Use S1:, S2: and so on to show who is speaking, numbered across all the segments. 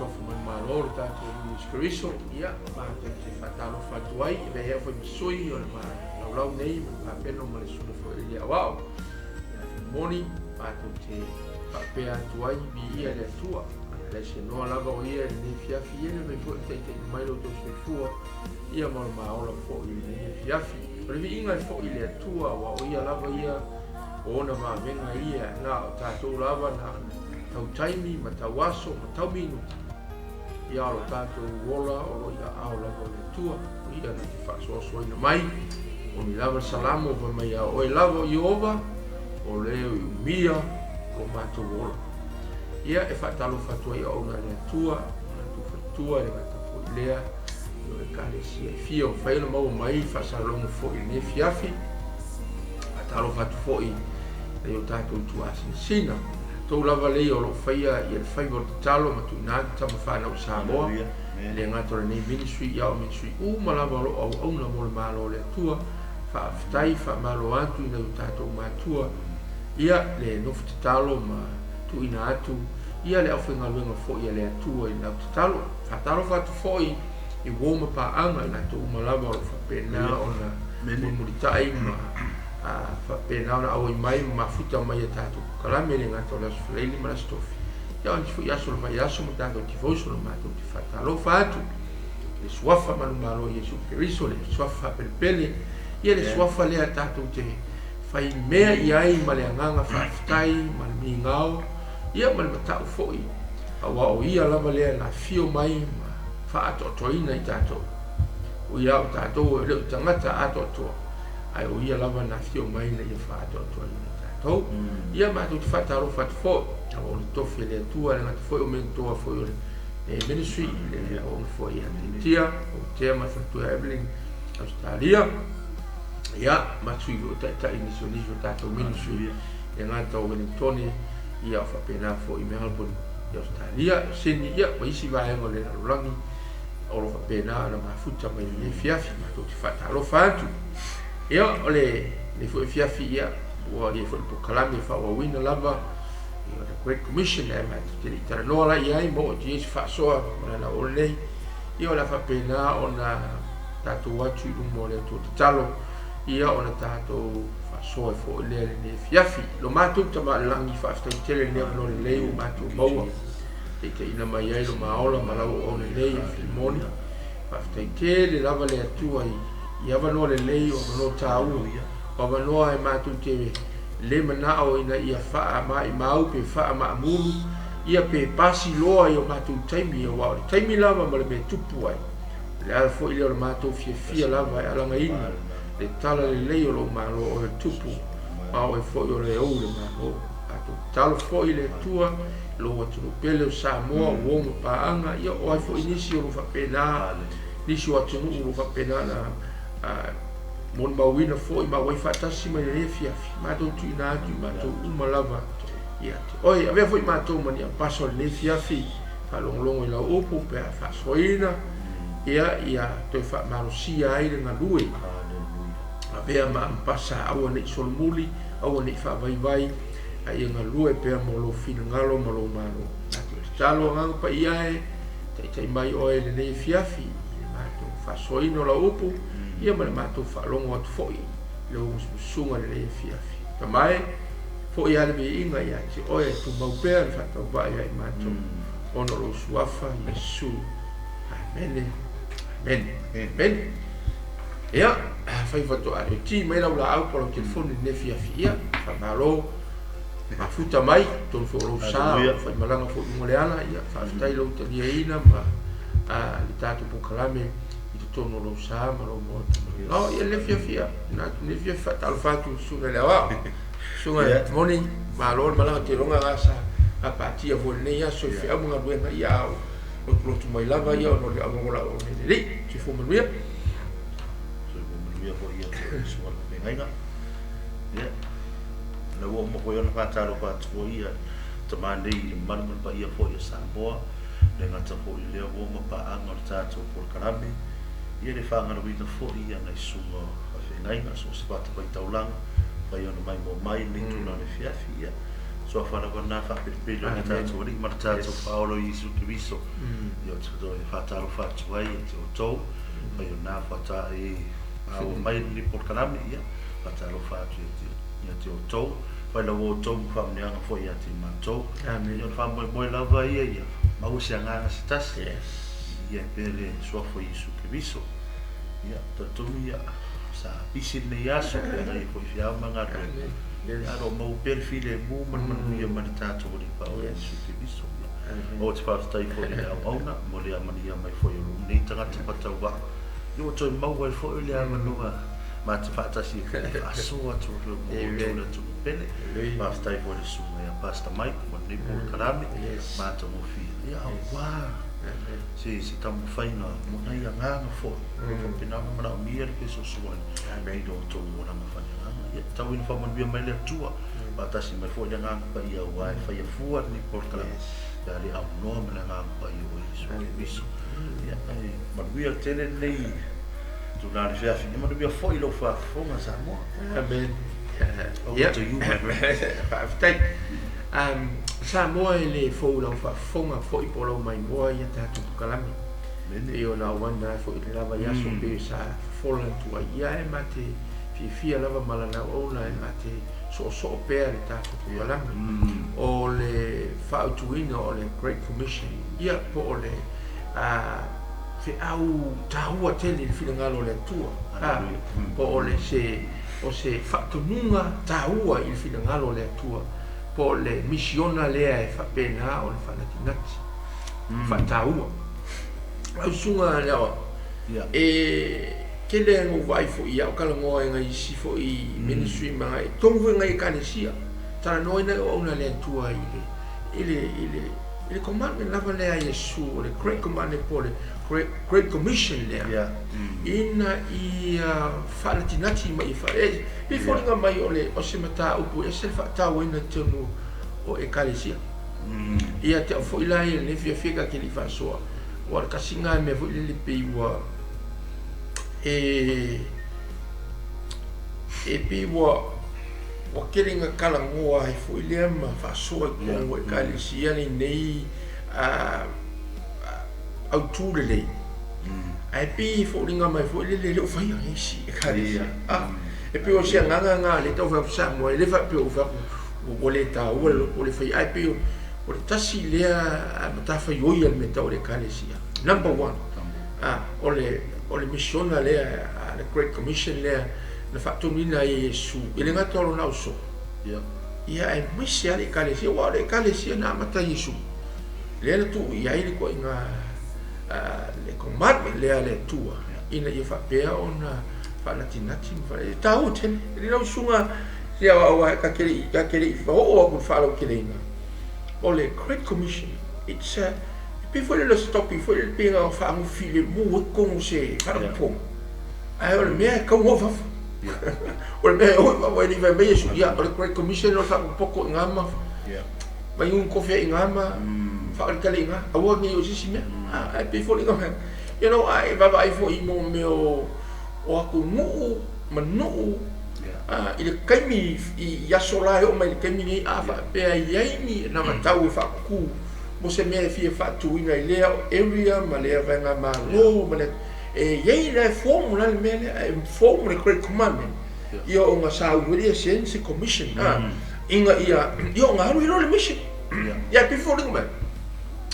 S1: sofa mai malo ta to skriso ia ma te fatalo fatuai e he foi sui o ma lau nei pa peno ma su fo ia wow moni pa to te pa pe atuai bi ia le tua le se no la go ia ni fia fia me fo te mai lo to se fua ia ma ola fo ia fia fia pero vi inga fo ia tua wa ia la go ia ona ma venga ia na ta to lava na tau taimi ma tau aso ma tau minuti ia alo tātou wola o lo ia ao lava le tua ia na te whaasoasoina mai o mi lava salamo va mai a oe lava i ova o leo i umia o mātou wola ia e whaatalo whatua i auna le tua mātou whatua le ngata fo i lea o e kare si e fia o whaila mau mai whaasalongo fo i ne fiafi whaatalo whatu fo i le o tātou tuasina sina tau lava lei o lo faia i le fai o talo ma tu ina tama whanau Samoa le ngato le nei ministry ia o ministry ma lava lo au au na mo le malo le atua whaafitai wha malo atu ina u tātou mātua ia le nofu te talo ma tu ina atu ia le au whenga luenga fo ia le atua ina u te talo whatalo whatu fo i woma pa anga ina tu ma lava o whapena o na muritai ma whapena o na au i mai ma futa mai a tātou kalame le ngata o le aso whaleili ma la stofi ia o nifu i aso le vai aso ma tātou ti voiso na mātou ti whatalo whatu le suafa manu malo i Jesu Keriso le suafa pelepele ia le suafa lea tātou te whai mea i ai ma le anganga whaafitai ma le mingao ia ma le matau foi a wa o ia lava lea na fio mai ma whaato toina i tātou o ia o tātou e leo tangata ato toa ai o ia lava na fio mai na ia whaato toina tātou ia mātou te whataro whatu fo o le tofi le atua le ngata foi o mentoa foi o le ministry le o foi a te tia o tea ma whatua Evelyn Australia ia matui o ta initialismo tātou ministry e ngata o Wellington ia o whapena fo i Melbourne i Australia seni ia ma isi vaengo le nalulangi o lo whapena na mafuta mai le fiafi mātou te whataro whatu ia o le fo fiafi ia ua ia fo po kalame fa wa wina lava ia the Great Commission e ma te tara no la ia mo ti fa so na o nei ia la fa pena ona tatu watu mo le to talo ia ona tatu fa so e fo le ne fiafi lo matu tama langi fa sta tele ne no le o matu mo te ina mai ai lo maola ma la o le nei filmoni fa sta tele lava le tua ia va no le lei o no tau o va no e matu te le mana o ina ia fa mai mau pe fa ma mulu ia pe pasi loa i o matu taimi o wa taimi lava ma le me tupu ai le al fo ile o matu fia lava e ala ngai le tala le lei o lo malo o le tupu ma o e fo o le o le malo atu talo fo ile tua lo o tu pele o Samoa o mo pa anga ia o ai fo inisi o fa pena nisi o atu o fa pena na mon mawina fo i ma wai fatasi mai le fiafi ma do tu ina tu ma do uma lava ia oi ave foi ma to mani paso le fiafi fa long i la opo pe fa soina ia to fa marusia ai na lui ave ma pasa au ne solmuli au ne fa vai ai nga lui pe mo lo fina ngalo mo lo malo talo ngang pa ia tai mai oi le fiafi ma to fa soina la opo ia ma matou whaalongo atu fo'i leo sunga le fiafi tamai fo'i ale me inga ia te oe tu maupea le whatau vai ai matou ono lo suafa Yesu amen amen ia fai whato are ti mai lau la au palo telefoni ne fiafi ia whamalo mafuta mai tonu fo lo sa fai malanga fo ngoleana ia whaftai lau tania ina ma li tatu pukalame tono lo sa ma lo mo no ia le fia na le fia fatal fatu sunga le wa sunga moni ma lo ma la te longa asa a patia vo ne ia so fia mo ngabue na ia o lo tu mai lava ia no le amo la o ne le ti fo mo ia
S2: fo ia so la venga ia na wo mo ko ia na fatalo pa tu ia to mandi man pa ia fo ia sa boa le ngata fo ia wo mo pa anga ta to por karame ia le whangana wina fōi ia ngai sunga a whengai na so se pata pai taulanga pai ona mai mo mai ni tuna le fiafi ia so fa na fa pe lo ta to ri ma ta to Paulo Isu Kristo yo to fa ta lo fa to ai to yo na fa ta e au mai ni por kalami ya fa ta lo fa to fa lo to fa me nga fo ya ti ma to yo fa mo la va ya ma o sia nga stas ya pele so fo Isu Kristo ya to ya sa pisin ne ya so pe ai fo ya manga aro mau perfile mu man ia manita to ri pa o Isu Kristo o te fa stai fo ia au na mo le amania mai fo yo ni tanga te pata wa yo to mau wa fo le amanoa ma te fa ta si fa so to ro mo to pele ma stai fo le su ya pasta mai mo ni po karami ma to mo fi ya wa si tamu faina mo na ia nga fo pina ma na mi ke so so ai do to mo na fa ya tau ina fa mo bia mai le tua ba ta si mai fo ya nga pa ia wa fa ya fu ni por karami ya le au no me na pa ia o Isu Kristo ya ma bia tele nei tu na le fa ma bia fo ilo fa fo ma sa mo
S1: amen
S2: ya to you
S1: fa tai sa mo le fo lo fa fo ma fo I polo mai mo ia ta tu kalami io na wana fo I lava ya so pe sa fo la tu ia e mate fi lava mala na ona e mate so pe le ta tu kalami o le fa tu ina o le Great Commission ia po le fe au tahua tele fi ngalo le tua po le se fa tu nunga tahua I fi ngalo le tua po le misiona lea e fa pena o le fanatinati fa tahua au sunga lea e kele ngo vai fo ia o kala ngoa ngai si fo I ministry mai tongu ngai kanesia tara noina o na le tua ile commandment lava lea Yesu le great commandment po le great commission lea ina ia fanatinati mai fa e fo nga mai o se mata upu e se fa tau ina tonu o e kanesia ia te fo ila e le fia ke li fa so o ka singa me fo le pe wa e pe wa kelinga kala ngoa I fo ile ma fa so ko e kanesia ni nei au tu le ai pe fo ringa mai fo le o fa ia si kanesia e pe o se nga le to fa sa mo le fa pe o fa o le ta o le fa ai pe o le tasi le a ta fa yo ia me ta o le kanesia number 1 o le mission le a the Great Commission le na fa to ni na Yesu ile nga tolo na so ia e misi ale kanesia wa le kanesia na mata Yesu le tu ia ile ko inga le commandment le tua ina ia fa pe ona fanatinati fa tau tele ile no sunga ia wa ka kele fa o ko fa lo kele ina o le Great Commission it's before le stop before le pinga fa mo file mo ko se fa po ai o me ka mo fa o me o ni va me su ia o le Great Commission no fa un poco ngama vai un coffee ngama fa kele nga a wo ni o si me ai before le ngama you know ai va vai fo I mo me o aku mu manu ile kaimi I yasola o mai kaimi ni afa pe ai ni na matau fa ku mo se me fi fa tu ina ile area ma le venga ma no ma le e ye le formula le mele formula Great Commandment io nga sa uri sense commission inga ia io nga ru le mission ya before ngam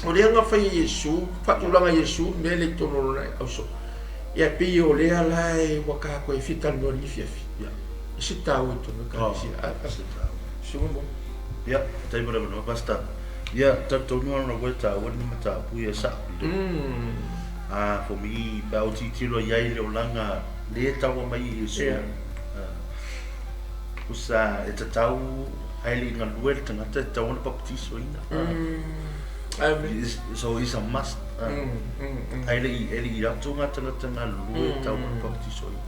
S1: o le nga fa Yesu fa tu langa Yesu me le tono na so ia pe o le ala e waka ko e fital no ni fiafi si tau to no ka si sumo
S2: ya tai bora no basta ya to no no weta woni mata pu ya sa for me bao ti tiro ya ile olanga le tau mai so usa e tau ai nga luel tanga te tau na baptiso ina so is a must ai le ia tunga tanga luel tau na baptiso ina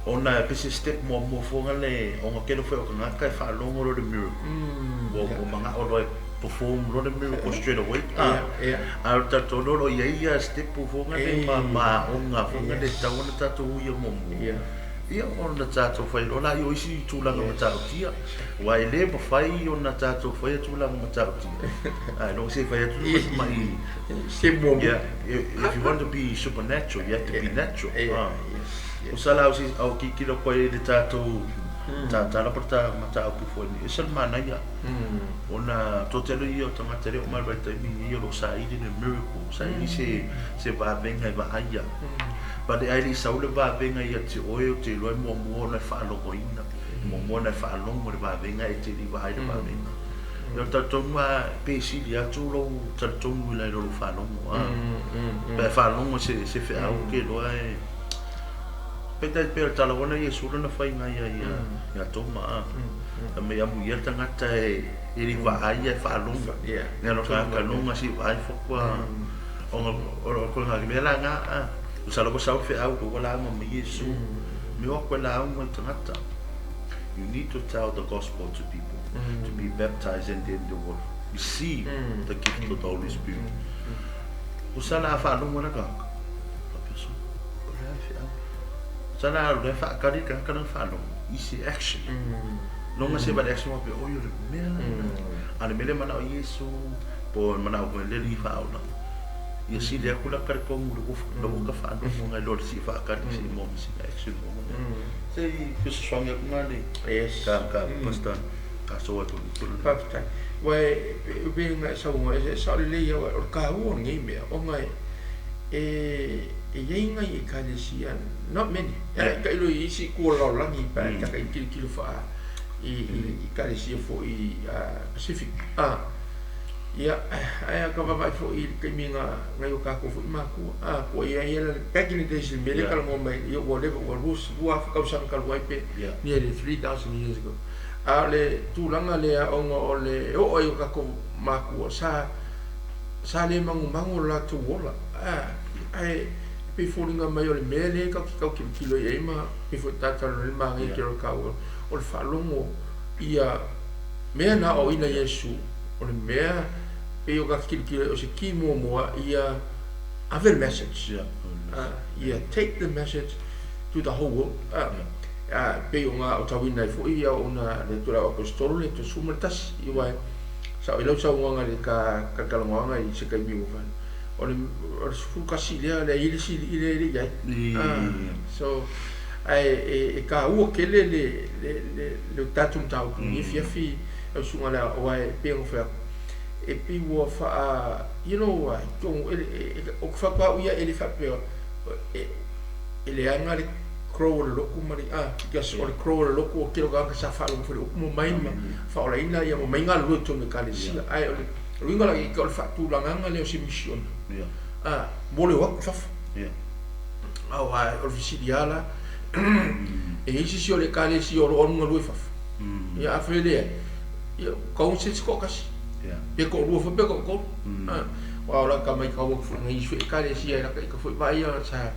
S2: ona pese step mo fonga le onga keno foi o nga kai fa longo ro de miro o manga o ro perform ro de miro ko straight away a ta to ro ia step fonga le ma onga fonga de ta ona ta to ia mo ia ona tātou whai rola i o isi tūlanga matautia wa i le mawhai ona tātou whai tūlanga matautia ai no se whai tūlanga mai
S1: se mo
S2: yeah if you want to be supernatural you have to be natural o sala o si au kikilo koe le tātou tala porta mata au ki foi ni sel mana ia ona totelo ia tanga tere o mai tai mi ia lo sai ni miracle sai ni se va venga va aia ba de ai sa ule va venga ia te oio te loi mo na fa lo koina mo na fa lo mo va venga e te li va ai va venga yo ta tonga pe si dia tu lo ta tonga la lo fa lo ba fa lo se fe au ke lo ai peta per tala ona ia sura na fai nga ia toma a me amu ia tangata e iri va ai fa longa ne lo ka longa si vai fo kwa o ko nga me la nga usalo ko sau fe au ko la mo me Yesu me o ko la mo tangata you need to tell the gospel to people to be baptized and then the word receive the gift of the Holy Spirit usala fa longa ka sana le fa kari ka kana fa no isi action no ma se ba action mo pe o yo me ana mele mana o Yesu po mana o le li fa o na ye si le kula kar ko mu lo ka fa no mo ngai lo si fa kari si mo si action mo se que se sonha com ali ka pastor ka so to
S1: pasta we being so so le yo ka o ngai me o ngai yenga i kalesia not many ka ilo isi ko lo langi pa ka kilo fa i kalesia fo i Pacific ya ai ka va fo i keminga ngai ka ko fo maku ko ia back in the days medical moment yo whatever was wa ka usang ka waipe nearly 3000 years ago ale tu langa le o le o ka ko maku sa le mangu la tu wola ai pe folinga mai o le mele ka kilo e ma pe fo tata le mangi ke o ka o le falongo ia me na o ina Yesu o le mea pe o ka kilo o se ki mo ia have a message ia take the message to the whole world pe o nga o tawina fo ia ona le tura apostolo le to sumatas ia sa ilo sa nga le ka kalonga i se ka mi o fan o fu kasilia le ile ya so ai ka u ke le tatum tau ni fi o sunga la o ai pe o fa e pi wo fa you know o fa pa ia ele fa pe ele anga le crow lo ku mari que so le crow lo ku ke lo ga sa fa lo fu mo mai fa ola ina ia mo mai nga lo to me kalesia ai ringa la ke o fa tu la nga le o si mission bole wa fa ai o visidiala e isi si o le kalesia o lo ngo fa ia afele ia ko se ko kasi pe ko lo fa pe ko wa la ka mai ka wo fu ngi su e kalesia la ka fu ba ia sa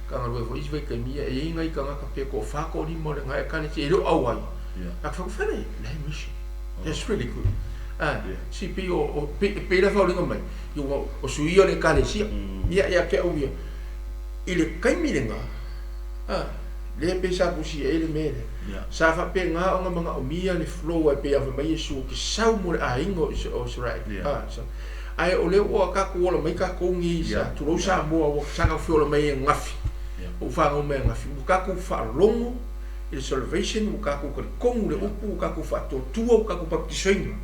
S1: ka ngalo fo isi ke mia e ngai ka ka pe ko fa ko ni mo le ngai ka ni se ro au ai ka fa fa le mission that's really good si pe o pe la fa o mai yo o sui o le kalesia ia ke au ia ile kai mi le nga le pe sa ku si ele mele sa fa pe nga o nga mga o mia le flow ai pe ava mai Yesu ki sau mo a ingo o right so ai o le o ka ko o mai ka ko ngi sa tu lo sa mo o sa ka fo mai ngafi o fa ngo mai ngafi o ka ko fa longo il salvation o ka ko ko le upu o ka ko fa to tu o ka ko baptismo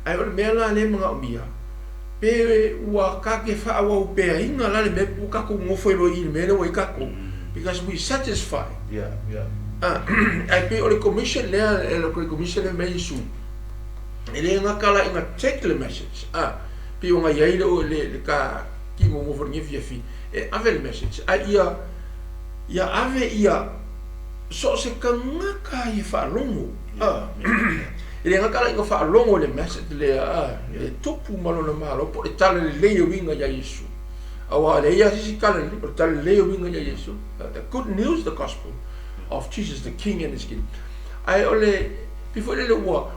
S1: ai o mela le mga o mia pe o ka ke fa o pe inga la le me o ka ko mo foi lo il mele o ka ko because we satisfy ai pe o le commission le commission le mai Yesu ele nga kala inga check the message pe o nga ia le ka ki mo for ngi fi e ave le message ia ave ia so se ka nga ka i fa longo ele nga kala inga fa longo le message le topu malo na malo po e tala le winga ya Yesu awa le ia si kala le po tala le winga ya Yesu the good news the gospel of Jesus the King and his king ai ole before le o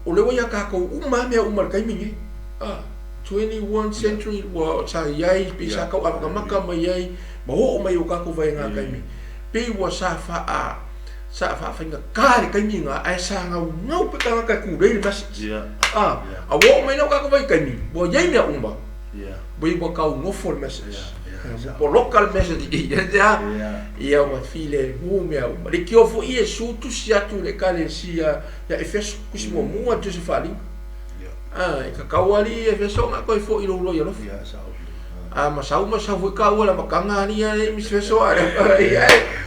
S1: le wa ka ko uma me uma kai mingi 21st century wa cha yai pisa ka maka mai yai mo o mai o ka ko vai nga kai mi pe wa sa fa inga ka le kainga ai sa ngau pe ka ku le message a wo mai no ka ko vai kaini bo yai me umba bo bo ka ngo for message po local message ia wa file mu me umba le kio fo ie su tu sia tu le kale sia ya efeso kusimo mu tu se fali e ka kawali efeso nga ko fo ilo lo yo masau foi ka wala makanga ni e mi se so ai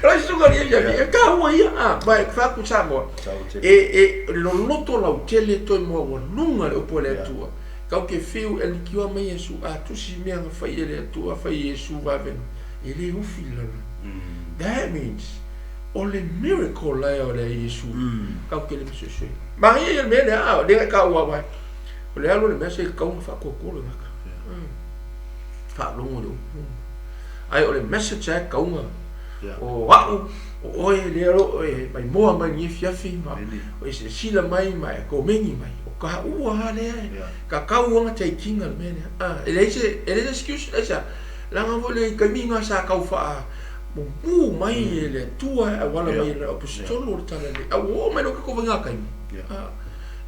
S1: la suga ni ya ka wa ya vai fa ku sa mo e lo loto la utele to mo wa nunga le opole tua ka ke fiu el kiwa mai Yesu a tu si me nga fa ile tua fa Yesu va ven ele u fila that means all the miracle la ole Yesu ka ke le se se ma ye me le a de ka wa vai le alo le me se ka un fa ko ko le fa longo do ai ole message ai kaunga o wau o le ro mai moa mai ni fiafi ma o se sila mai ko mengi mai o ka ua le ka kaunga te kinga me ele se excuse esa la nga vole ka minga sa ka fa mo pu mai le tua wala mai le apostolo tala le o mai no ka ko venga kai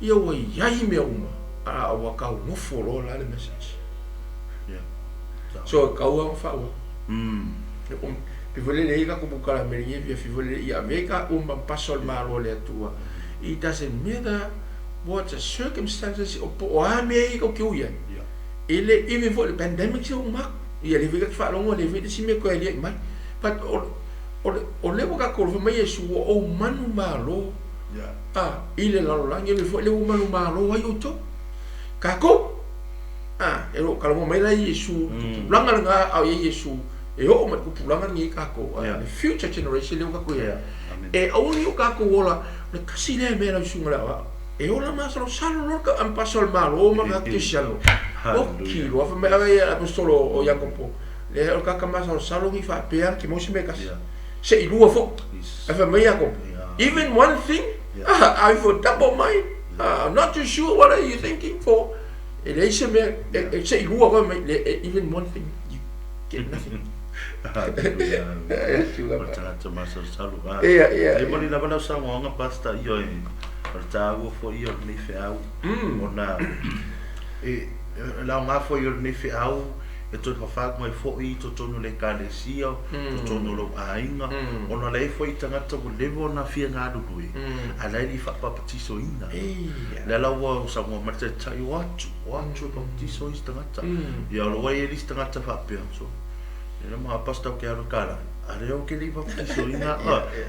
S1: ia wa yai me uma a wa ka no folo la le message so kau fa o pe vole le ka ko bukala merie via fi vole ia meka pasol malo le tua it doesn't matter what the circumstances o ame ko kiuia ele even for the pandemic so mak ia le vika fa longo le vika si me ko ele mai but o le ka ko mai Yesu o manu malo ile la lange le fo le manu malo ai o to ka ko ero kalau mau mai Yesu pulangan nga au Yesu o mat ku pulangan ni ka ko the future generation le ka ko au ni ka ko wala le kasile me la sunga la o la mas lo salo lo ka am pasol malo ma ka kishalo o kilo fa me ave apostolo o Jacopo le ka ka mas lo salo ni fa pear ki mo se me ka se ilu fo fa me Jacopo even one thing I for double mind I'm not too sure what are you thinking for. It is say who are even one thing you get nothing.
S2: E moni la bala sa nga pasta io e portavo fo io ne feau ona e la nga fo io ne feau e to fa mai fo I to no le kalesia to no lo ainga ona le fo I tanga to levo na fia nga do dui ala li fa pa petiso ina la wa sa mo marta tai watu pa petiso istanga ya lo wa ili istanga ta fa pe so era ma pasta ke aro kala ale o ke li pa petiso ina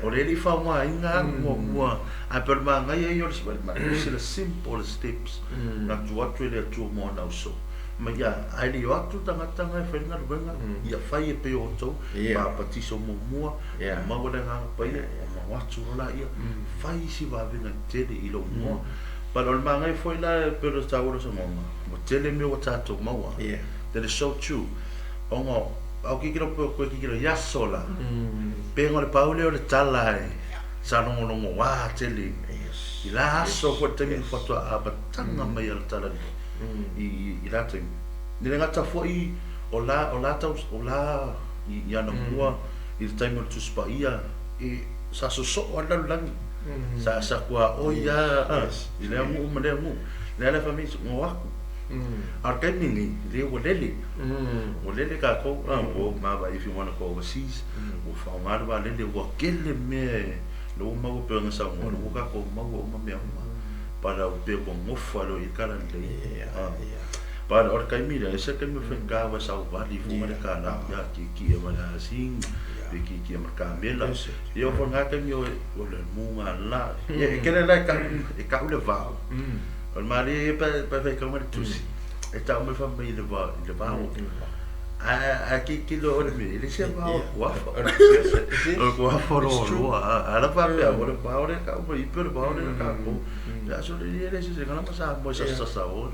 S2: o le li fa ma ina mo a per ma nga io si ma c'est simple steps na tu watu le tu mo na so ma ya ai li watu tanga fa nga rubenga ya fai pe o to ma patiso mo mo ma wala nga pa ia ma watu la ia fai si va venga tele I lo mo pa lo ma ngai foi la pero sta ora so mo tele me o tato ma wa that is so true ongo au ki kilo ko ki kilo ya sola pe ngole paule o le tala sa no wa tele ila so ko temi foto a batanga mai al tala I lata ni ngata foi o la I ana mua I time to spa ia e sa so ala lang sa kwa o ia I le mu me le mu le la famille mo wa ar kai ni le o lele ka ko o ma ba if you want to go overseas o fa ma ba le o kele me lo ma go pe nga sa mo lo ka ko ma go ma me para o pe con mofalo I kala le para or kai mira ese que me fue cava sa vali fu ma kala ya ki e wala sing ki marka mela yo fo nga ka yo o le mu la e que le ka le va o mari pa fe como tusi e ta me fa me le va ki lo ore me le se va o guapo lo ala pa pe ora pa ora ka o I per pa ora ka ko ya so le se kana sa mo sa o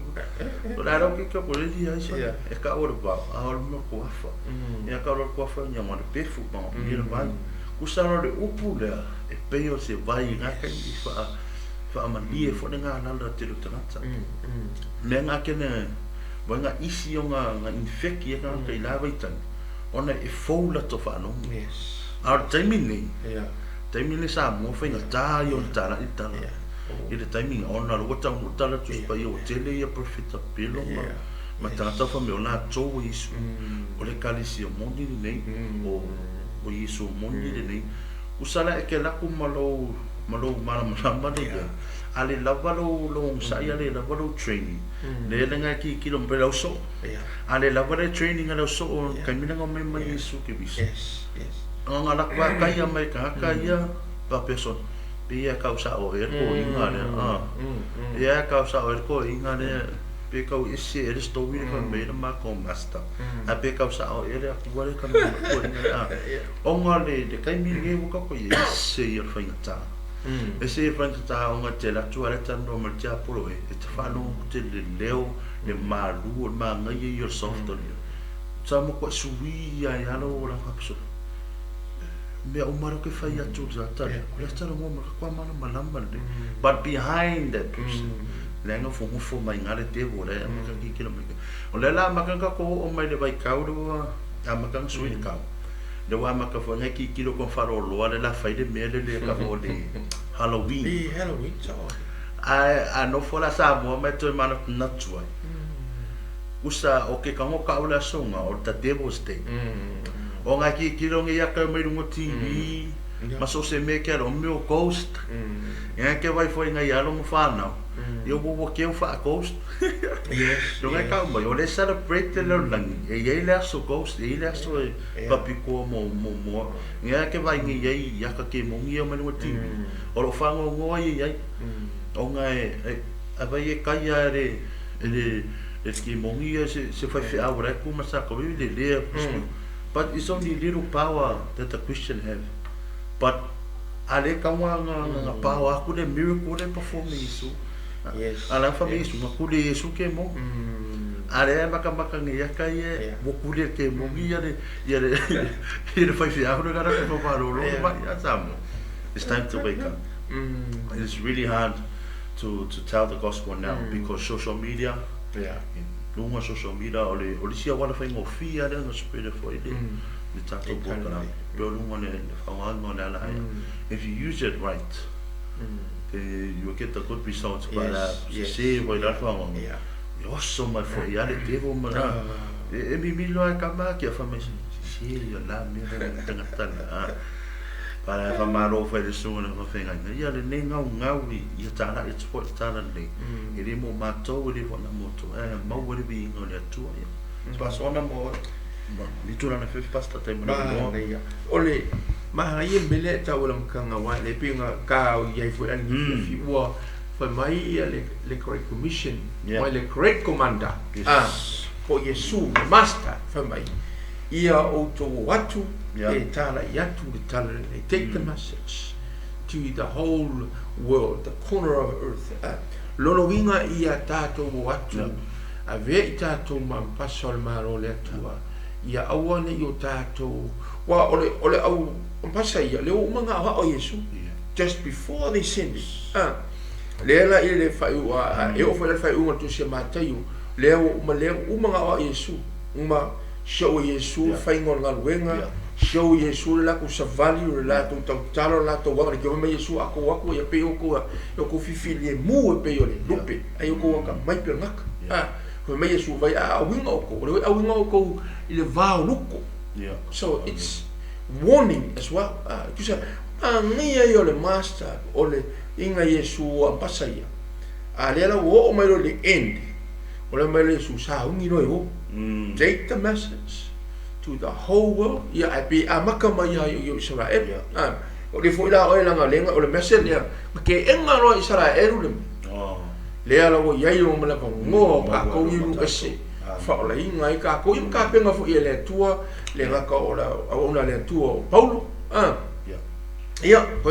S2: ora ro ki ko le dia isa e ka ora pa ora mo guapo ya ka ora guapo nya mo pe fu pa ni le vai ku sa ro le upu le e pe o se vai nga ka fa ma die fo nga na la te lo tata me nga ke ne wanga isi o nga infeki e nga kai lava I tan ona e foula to fa no Ar timing
S1: Yeah.
S2: ni sa mo fa ngata yo tala itala. Ile timing ona lo ta mo tala tu pa yo tele ya profita pelo ma tata fa me ona to isu. O le kalisi o mondi nei o isu mondi nei. Usala e ke la ku malo mala ya. Ale lavalo lo sa ya le lavalo training. Le lenga ki lo mbela so. Ale lavalo training ala so kamina ngome mai isu ke bis.
S1: Yes.
S2: Ang anak ba kaya may kaya pa person pia causa o ko inga ne ya causa o ko inga ne pe kau isi er story ka me na ko master a pe causa o er ku wale ka ko inga o ngale de kai mi nge ko ko isi er fa ngata ese fa ngata o ngate la tu ala tan no mal tia polo e te fa no te le leo le malu ma ngai your soft on sa mo ko suwi ya lo la kapso me umaro ke fai atu zata le tala mo kwa mana malamba le but behind that person lenga fo mai ngale te vole maka ki kilomita o le la maka ko o mai le vai kau do a maka sui kau le wa maka fo ngai ki kilo ko faro lo le la fai de mele le ka mo le Halloween
S1: so
S2: a no fo la sa mo me to mana na tua usa o ke ka mo ka ula songa o ta Devil's Day o nga ki kilo ngi ya ka mai rungo TV maso se me ke ro meu ghost ya ke vai foi nga ya lo mo fa na yo bo ke fa ghost yes lo nga ka mo yo le celebrate le lang e ye le so ghost e le so papi ko mo ya ke vai ngi ye ya ka ke mo ngi o mai rungo TV o lo fa ngo ye ye o nga a vai e ka ya re ki mo ngi se fa fi a ora ku ma sa ko le but it's only little power that the Christian have. But ale kawa nga power ku le miracle le perform isu. Yes. Ala fa isu ma ku le isu ke mo. Ale maka ngi ya ka ye mo ku le ke mo ngi ya le fa fi ahora gara ko pa ro ma ya samo. It's time to wake up. It's really hard to tell the gospel now because social media lunga social media ole sia wala fa ngo fia le no spirit for it the tato boka pe lunga le fa ngo le ala if you use it right you will get the good results but see what that fa ngo yo so my for ya le devo mana e mi lo ka ma ki fa me si yo la mi tanga tanga para fa maro fa de so na fa nga ya le ne ngau i tala it's what tala le ele mo mato ele vona moto ma wole bi ngo le tu ya pa so na mo ni tu na fe pasta te mo
S1: ole ma ye mele ta wala mkanga wa le pinga ka ye fu an fi wa fa mai le correct commission wa le correct commander po yesu master fa mai ia o to watu e tala yatu le tala they take the message to the whole world, the corner of earth. Lono winga ia tato watu a ve tato mampasol maro le tua ia awane yo tato wa ole au mpasa ia le umanga wa o Yesu just before they sinned lela ile fai wa e o fa fai uma tu se matayu le umanga wa Yesu uma show Yesu fai ngol ngalwenga show Yesu la ku savali la tu talo la to wa ke me Yesu ako ya pe ko fifili mu pe yo le lupe ayo ko ka mai pe nak ko me Yesu vai a winga ko ile va luko so it's warning as well tu sa ngia yo le master ole inga Yesu a pasaya ale la wo o mai le end ole mai le Yesu sa ungi no take the message to the whole world ya api amaka mai yo Israel o le foi la o la ngalenga o le message ya ke enga ro Israel le ala wo ya yo mala ko ngo pa ko yu ese fa la inga ka ko im ka penga fo ele tua le nga ka ola ona le tua Paulo ya ko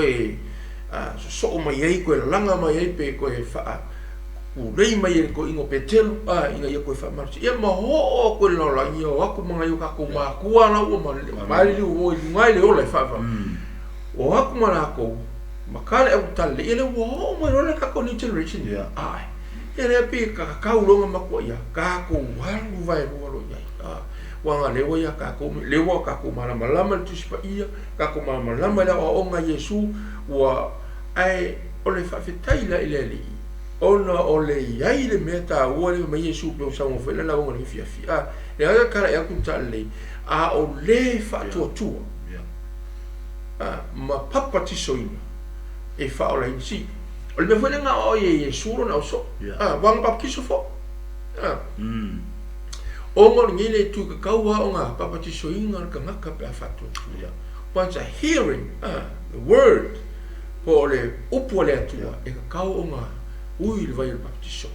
S1: so mai ai ko langa mai ai pe ko fa u rei mai ko ingo petelo inga ia ko fa marchi ia ma ho ko lo la io aku manga yo ka ko ma ku ala o ma mai li o mai le o la fa o aku mara ko makale au tal ele wo ma lo ka ko ni generation ele pe ka ka u lo ma ko ya ka ko wa lu vai lo ya wanga lewa ia kako lewa kako malama le tusi pa ia kako malama le o nga Yesu wa ai ole fa fitai la ile ona ole ai le meta o le mai Yesu pe o sa mo fela la wanga le fia le aga kala ya kuntale a o le fa tu ma papa ti soina e fa ola insi o le fele nga o Yesu ro na so wanga pa kiso fo o ngol ngile tu ka kaua o nga papa ti soina ka ngaka pe afatu once a hearing the word po le upole atua e ka kau o nga ui le vai le baptiso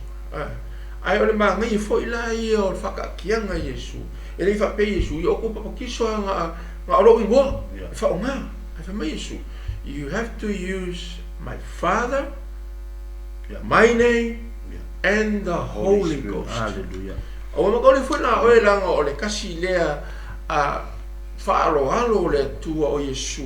S1: ai o le ma ngai fo ila i o faka kianga Yesu e le fa pe Yesu i o ko papa kiso nga ro i wo fa o nga fa mai Yesu you have to use my Father my name and the Holy Ghost.
S2: Hallelujah.
S1: O ma kore funa o e langa o le kasi lea a whaaro halo le tua o Yesu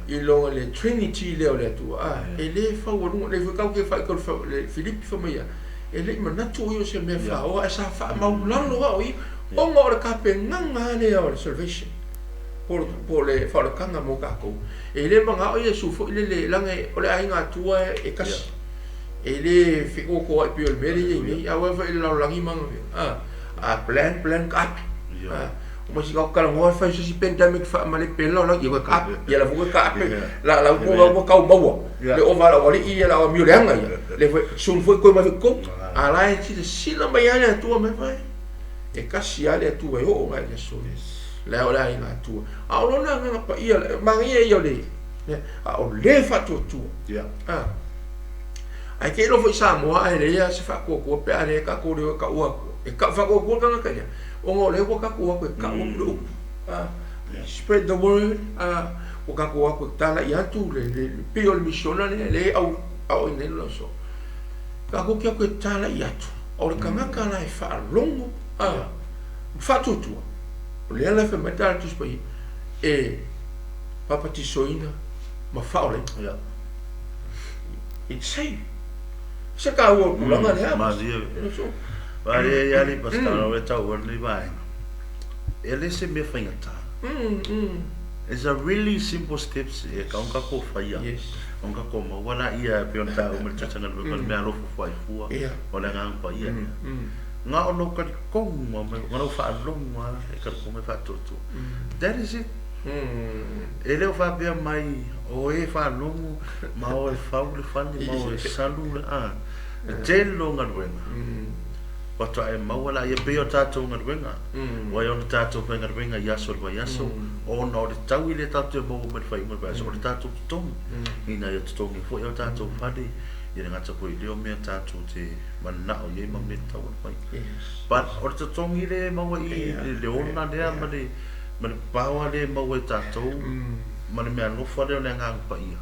S1: i longa le Trinity leo le tua. E le whawarunga, le whakau ke whaikor le Filipi whamaya, e le manatu o yo se mea whao, e sa wha maulalo au i, o ngā ora ka pe nganga lea o le salvation. Po le whaorakanga mo kako. E le mga o Yesu fo i le langa o le ainga tua e kasi. E le whiko ko ai pio le meri e nei, a wafa i le laulangi manga a plan kapi. O masi kau kala ngoa whai sasi pandemic wha ma le pela o lagi, o kapi, ia la fuka kapi, la kua kau maua, le o wala wale i la o miu leanga ia, le sun fwoi koe mafi kou, a la e tira sila mai ane atua me whai, e kasi ale atua e o ngai le sone, le o la inga atua, a o lona nganga pa ia, mangi e ia le, a o le whatu atua, ai ke lo foi Samoa ai le ia se fa ko pe ale ka ko le ka ua e ka fa ko ka ka ya o ngo le ko ka ko ka u spread the word o ka ko ta la ya tu le pio le misiona le au in lo so ka ko ke ko ta la ya tu o le ka ka na e fa longo fa tu le la fe metal tu spai e papa ti soina ma fa ole it's safe. Se ka o pulanga le ama.
S2: Vale ya li pastor o ta o ni vai. Ele se me fingata. It's a really simple steps e ka onka ko faia. Onka ko mo wala ia pe onta o me tata na ko me alo fo fai fua. O le ngang pa ia. Nga o no ka ko mo me nga fa lo mo e ka ko me fa tu. That is it. Ele o fa pe mai o e fa longo ma o e fa le fani ma o e salu te longa wenga pato e ma wala e pe o tato ngadwenga wa yo tato pe ngadwenga yaso wa yaso o no de tau ile tato mo me fa mo ba so tato tom ina yo tom fo yo tato fadi ye nga tsapo ile o me tato te mana o ye ma me tau fa but o te tom ile ma wa i le ona de ma de ma pawa le ma wa tato mana me no fa le nga pa ia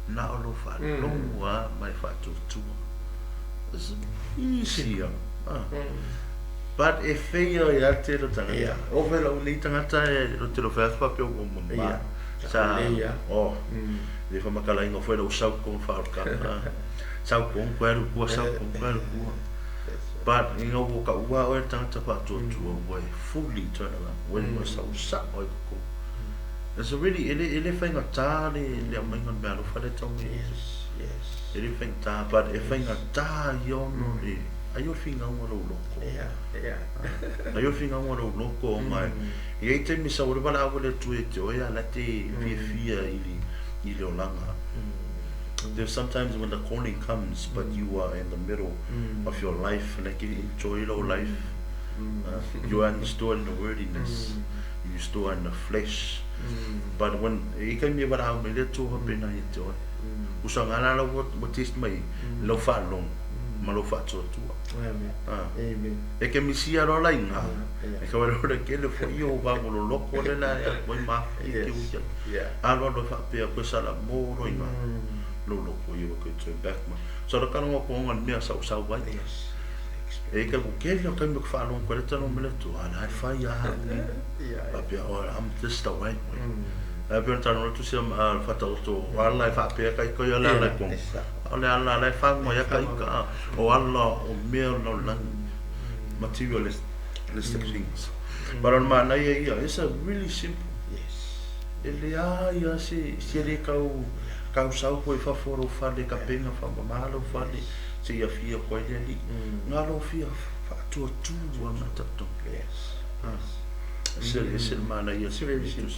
S2: na o lo fa lo wa mai fa tu it's easy but if fail ya te lo tanga o ve lo ni tanga ta lo te lo fa pa pe o mo ma sa o le fa makala ingo foi lo sa ko fa ka sa ko kwero ko sa ko kwero ko but ingo ko ka wa o tanga pa tu wa fully turn around when mo sa o ko. It's a really anything at all le mai ngon ba lo fa le tong yes anything ta but if thing at ta yo no le ayo finga mo lo loko ayo finga mo lo loko mai e te mi sa o bala o le tu e te o ya la te fia i le langa. There's sometimes when the calling comes but you are in the middle of your life like you enjoy your life you are still in the wordiness you still in the flesh. But when you can be about me to have been I enjoy. Usangana what taste mai lo fa long ma lo fa to. Amen. E ke mi sia lo la inga. E ka wala ora ke le fo io ba mo lo ko le la mo ma e ke uja. Alo lo fa pe ko sala mo ro inga. Lo ko io ko to back ma. So lo kana ko ngon me sa wa. E ka ko ke lo ka mi fa lo ko le tano me le to ana fa ya. Papia or I'm just away. Papia tano tu se fa to wala fa pe ka ko yo la ko. Ole ala la fa mo ya ka o alla o me no lang materialistic things. But on mana ia, it's a really simple.
S1: Yes.
S2: Ele ia se le kau sau koe whawhoro whale ka penga whamamalo whale se ia fia koe le li. Ngalo fia whaatua tū ana tato.
S1: Yes.
S2: It's mana ia.
S1: It's very simple.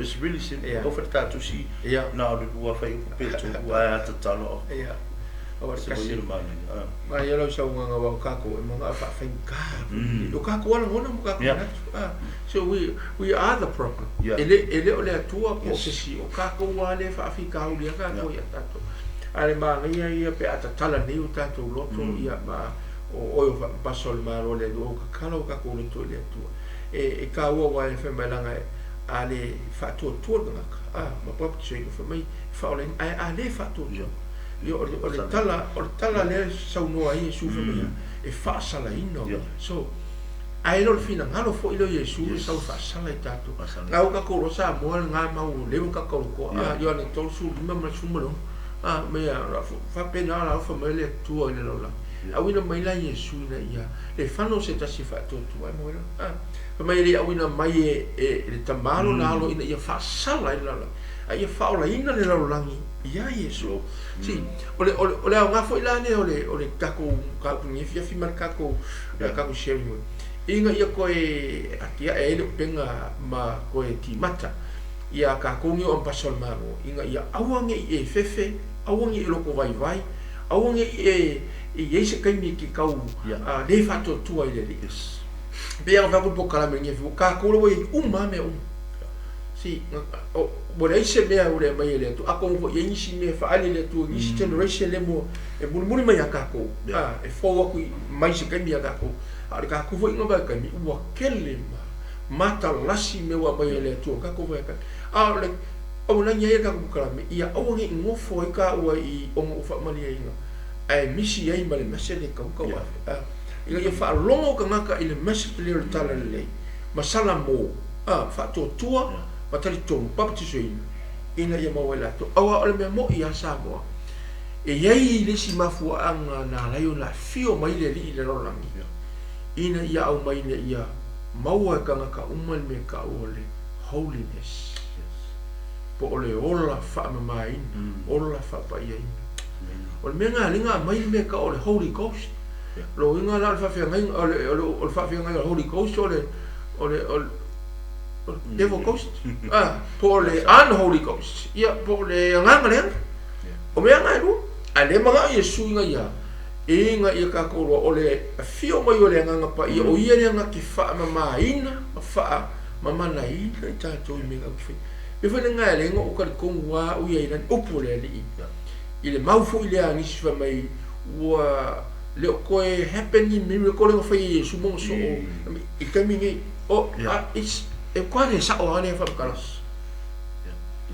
S2: It's really simple.
S1: Yeah.
S2: Ko whata si.
S1: Yeah.
S2: Nā ore ua whai upeto ua ata talo.
S1: Yeah. O
S2: Se
S1: kasi.
S2: ia mana ia.
S1: Ma ia lau sa unga wau kako e mga wha whainga. O kako ala ngona mo kako natu. So we are the problem.
S2: Yeah.
S1: Ele o le atua po kesi o kako wale wha awhika au lia kako ia tato. Ale ma ia pe atatala ni o tato loto ia ma o oio pasol ma role do kakala o kako le to le atua. E ka ua wai whemelanga ale whaatua tuanga. Ma papu tsoi no whamai whaole ale whaatua. Yo o le tala le saunoa i Yesu whamai e whaasala ino. So, ai lo fina ngalo fo ilo Yesu e sau whaasala i tātou. Ngau ka koro sa moa ngā mau lewa ka koro ko. Yo ane tolu su lima mara sumaro. Mea whapena ala whamai le tua i le lola. Awina mai la Yesu ina ia. Le whano se tasi whaatua tua e moera. Whamai le awina mai e le tamalo na alo ina ia whaasala i lala. Ia whaola ina le laulangi. Ia Yesu. Si, ole au ngafo ilane ole kako ni fi mar kako sheri mo. Inga ia koe akia ele penga ma koe ki mata. Ia kako ngi on pasol maro. Inga ia awange e fefe, awange e loko vai. Awange e se kai mi ki kau le fato tua ile li. Bea va ko kala me ngi fu kako lo e me si bora ise mea ure mai le tu ako mo ye nisi me fa ale le tu nisi generation le mo e muni mai akako e fo ku mai se kai mi akako ale ka ku foi ngaba kai mi wa kele mata lasi me wa mai le tu ka ko vai ka ale o na nye ka ku kala me ia o ngi ngo fo ka wa I o mo fa mali inga ai misi ai male mesele ka ko wa ia fa longo ka ngaka ile mesele le tala le masala mo fa to tua matali tomu papati soi ina ia mawela to awa ole me mo ia Samoa e yai le si mafu anga na layo la fio mai le li le rolangi ina ia au mai ne ia maua kanga ka umal me ka ole holiness po ole ola fa mai ola fa pa ia ole me nga linga mai me ka ole Holy Ghost lo inga la fa fa ngai ole fa fa ngai Holy Ghost ole Devil Ghost, po le unholy ghost, ia po le ngangaleang, o mea ngai ru, ale mga Yesu inga ia ka koro ole fio mai ole nganga pa ia o ia nga ki fa mamaina, fa mamana ina I tātou I mega ki. Me fa ngai le ngo o ka kongwa o ia ina upu le li. Ile maufu ile ani sifa mai wa le koe happening miracle ngo fa Yesu mo so I kamingi o it's e kwa le sa o ane fa kalas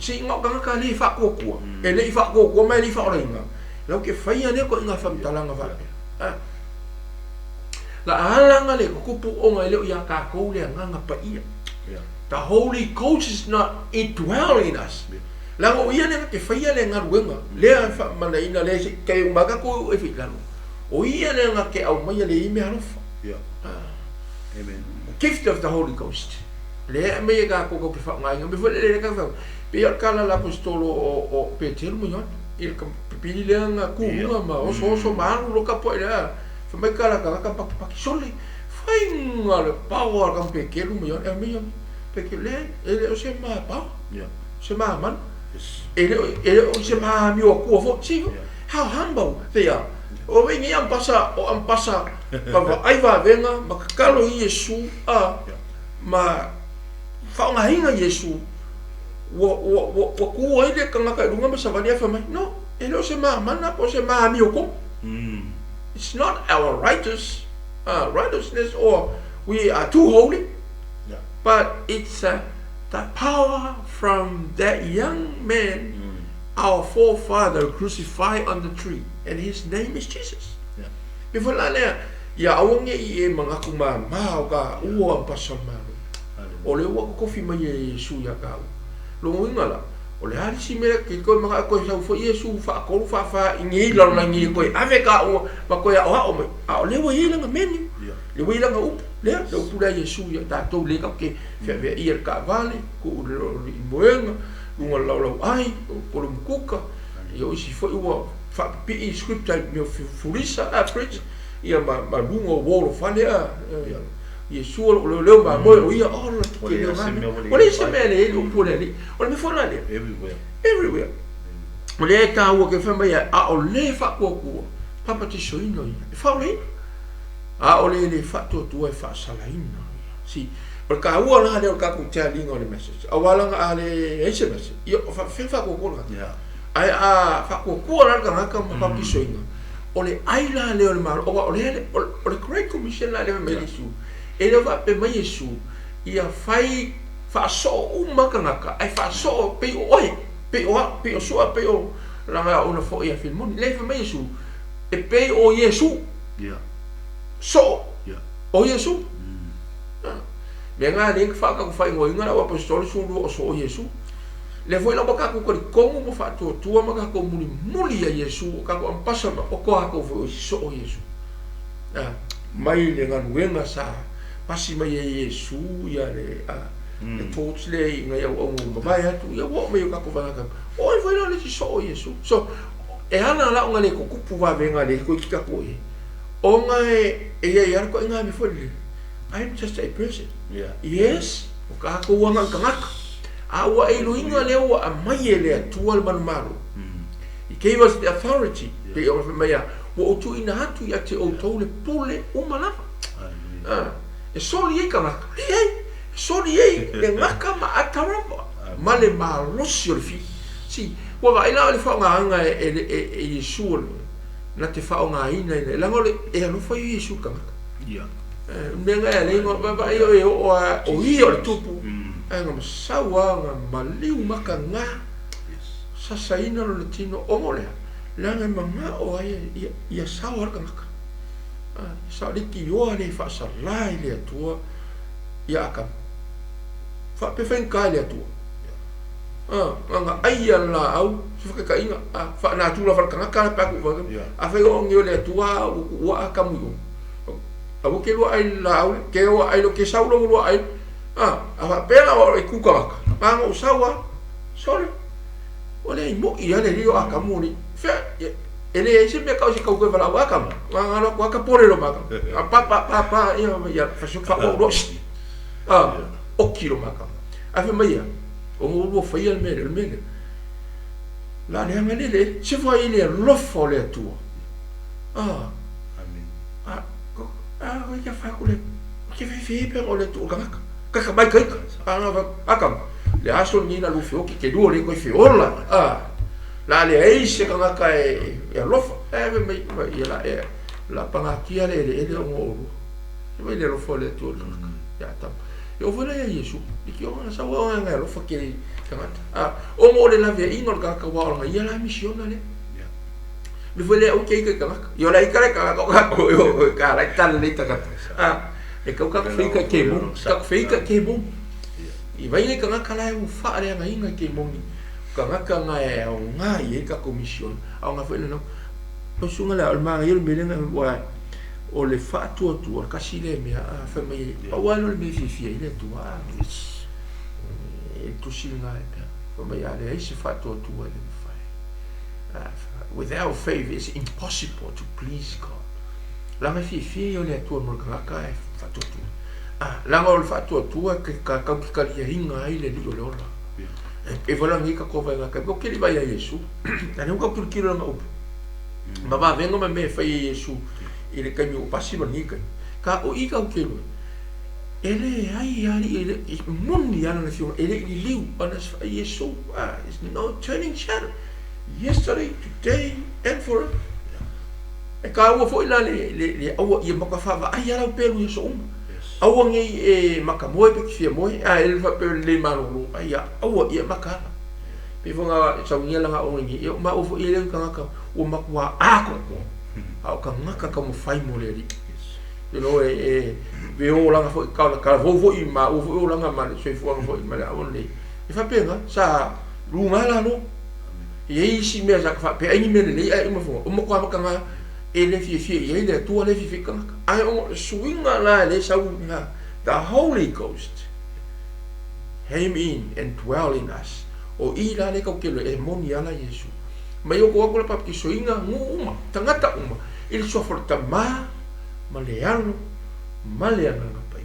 S1: si ngau kanga ka le fa ko ko e le fa ko ko mai le fa ora inga lau ke fai ane ko inga fa talanga fa la alanga le ko pu o ngai le ia ka ko le nganga pa ia the Holy Ghost is not indwelling in us la o ia ne ke fai le ngaruenga le fa mana ina le ke umaga ko e fi lalo o ia ne nga ke au mai le ime alofa amen gift of the Holy Ghost le me ga ko ke fa ngai me fo le ka fa pe kala l'apostolo o Peter mo yon il ka pili le nga ku nga ma o so ma lo ka po ila fa me kala ka pa ki soli fai nga le power ka pe ke mo yon e me yon pe ke le ele o se ma pa se ma man ele o se ma mi o ku fo si how humble they are o vengi am pasa pa ai va venga ma kalo Yesu ma fa nga hinga Yesu wo ku ile kanga ka runga ba savania fa mai no ele se ma mana po se ma mi ko it's not our righteousness or we are too holy but it's the power from that young man our forefather crucified on the tree and his name is Jesus before la ya awonge I mga kuma mau ka uwa pasama ole wa ko fi mai Yesu ya ka lo ngala ole hari si mera ke ko mga ko sa fo Yesu fa ko fa ingi la ngi ko ave ka o ma ko ya o ole wa ila nga meni le wa ila nga up le do pula Yesu ya tatou le ka ke fe ia ka vale ku le moenga lunga lau ai ko lo mukuka yo isi foi o fa pi scripture me furisa a preach ia ma lunga wolo fale a Yesu o le ma mo ia o lo ke le ma o le se me le o pula le o me fona le everywhere o le ka o ke fa mai a o le fa ko papa ti soino ia fa le a o le fa to e fa salaina si per ka ua la de ka ku tia linga le message a wala nga ale SMS io fa ko ko ya ai a fa ko la ka pa ki soinga o le ai la le o mal o le great commission la le me Yesu e le va pe me Yesu ia fai fa so ka ai fa so pe o so pe o la nga ona fo ia filmon le fa me Yesu e pe o Yesu ya so o Yesu Venga link fa ka fa ngoi ngara wa apostol su o so Yesu le foi la boka ko como mo fa to tua ma ka ko muli ya Yesu ka ko ampasa o ko ka fo so Yesu mai le ngan wenga sa pasi mai Yesu ya le le tots le ngai o mo ba ya tu ya wo me ka ko fa ka o foi le so Yesu so e ana la ngale ko ku va venga le ko ki ka ko o ngai e ya ko ngai me foi I'm just a person.
S2: Yeah.
S1: Yes. O ka ko wanga kangaka. Awa e luinga leo a mai ele tual manmaru. He gave us the authority. Pe o mea wo tu ina hatu ya te o tole pule umalava. E soli e kangaka. Soli e ngaka ma ataramba. Male ma rosio fi. Si, wa va ila le fa nga e Yesu na te fa nga ina le langole e no fa Yesu kangaka.
S2: Yeah.
S1: Menga ya lengo baba yo o hiyo tupu anga masawa nga maliu makanga sasa ina lo tino omole langa manga o ya sawa kanga sa liki yo ale fa salai le tua ya ka fa pe fen ka le tua nga ai la au fa ka inga fa na tu la fa kanga ka pa ku va a fe o ngio le tua wa ka mu Abu ke lo ai lau ke o ai lo ke saulo lo ai a pela o ku ka ma o sawa sorry ole mo ia le rio a kamuni fe ele e se me ka si ka ko vala wa ka ma lo ka pore lo ma ka pa ia fa su ka o lo o kilo ma ka a fe mai o mo fa ia le me la ne ngale le se fa ile lo fo le tu ko ka fa ko le ke fe pe o le tu ka ka mai ka akam le aso ni na lu fo ke du le ko fe ola la le ai se ka ka e lofa e me la la panga kia le o mo me le lo fo le tu ya ta yo vola ya Yesu ki o na sa wa nga lo fa ke ka o mo le la ve ino ka wa nga ya la mission le mi volevo okay ka yo la ikare ka ko yo ka la tal le ta ka e ka fika ke mo ka fika ke mo i vai le ka la u fa le nga inga ke mo ni ka nga e o nga i ka commission a nga fa no po sunga la al ma yo me le nga wa o le fa tu ka si le me a fa me o wa no me fi le tu e tu si nga e fa me ya le si fa tu le fa without faith it's impossible to please God. Langa fi yo le tu mo ka e fa tu langa o fa tu ke ka hinga ai le lo la e vola ngi ka ko va ka ko ke li vai a Yesu na nunca por kilo na up ma va vengo me fa Yesu ile ka mi upasi no nika ka o ika o kilo ele ai ele mundi ana na fiu ele liu ana Yesu is no turning shadow yesterday, today, and forever. E ka ua fo ila le aua ia maka whawa ai arau peru ia so aua ngai e maka moe pe kifia moe ele fa pe le maruru ai aua ia maka pe fonga sa ngia langa o ngi ia ma o fo ile ka o makwa ako au ka ngaka ka mo fai mo le ri you know ve o langa fo ka vo i ma o langa ma se fo fo i ma la o le e fa pe nga sa lunga la no e si me sa fa pe ai me le ai mo fo o mo kwa maka nga e le fie ia le tua le fie kanga ai o swinga la le saunga the Holy Ghost came in and dwell in us o ila le kau kelo e moni ala Yesu mai o ko pa ki swinga nguma tangata uma il so forta ma le alo ma le ana pai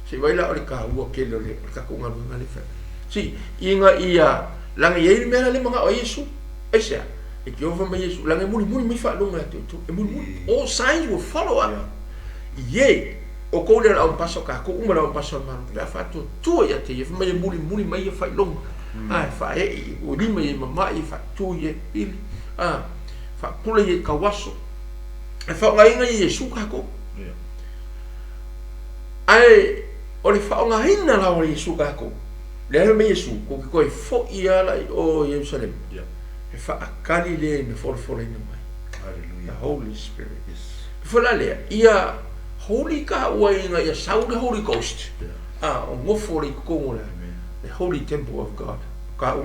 S1: se vai la o le ka u kelo le ka ko nga le fa si inga ia langa ye me le manga o Yesu esa e que over me Yesu langa muli mi fa longa tu e muli all signs will follow up ye o ko le au paso ka ko uma au paso ma la fa tu ya te ye me muli mai fa longa ai fa e o lima ye mama e fa tu ye pili fa pula ye ka waso e fa nga inga Yesu ka ko ai o le fa nga hina la o Yesu ka ko le me Yesu ko e fo ia la o Jerusalem e fa akali le me for ina mai hallelujah the Holy Spirit is fola le ia holy ka wa inga ia sound the Holy Ghost o ngofo le ko the Holy Temple of God ka u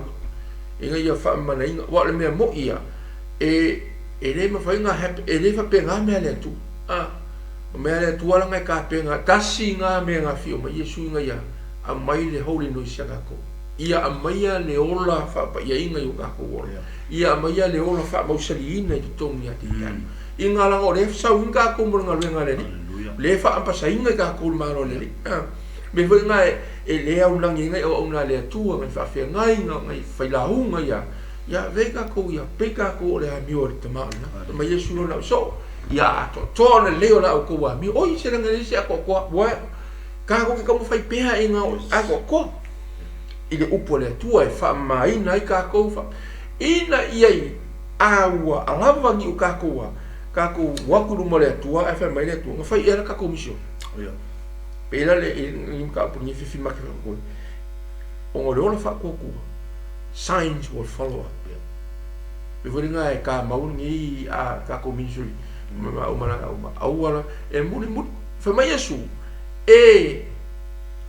S1: inga ia fa mana inga wa le me mo ia e le me fa inga e le fa penga me le tu me le tu ala ngai ka penga tasi nga me nga fi o mai Yesu inga ia a mai le Holy no sia ko ia a mai le ola fa pa ia inga yo ka ko ia mai le ola fa mo sali ina i tong ia ti inga la o le sa unga ko mo nga le le fa am pa sa inga ka ko ma lo le me foi nga e le au lang inga o nga le tu nga fa fe ngai nga ngai fa la unga ia ve ka ko ia pe ka ko le a mi o te ma na mai Yesu no so ia to na le o la ko wa mi oi se nga le se ko wa ka ko ka mo fai pea inga a ko ile upo le tua e fa mai nai ka ko fa ina ia awa alava ni ka ko wa ku mo le tua e fa mai le tua fa ia ka commission ia pela le in ka pu ni fi ma ko o le ona fa ko signs will follow up be voringa e ka mau ni a ka commission ma o mana au ala e mu fa mai Yesu e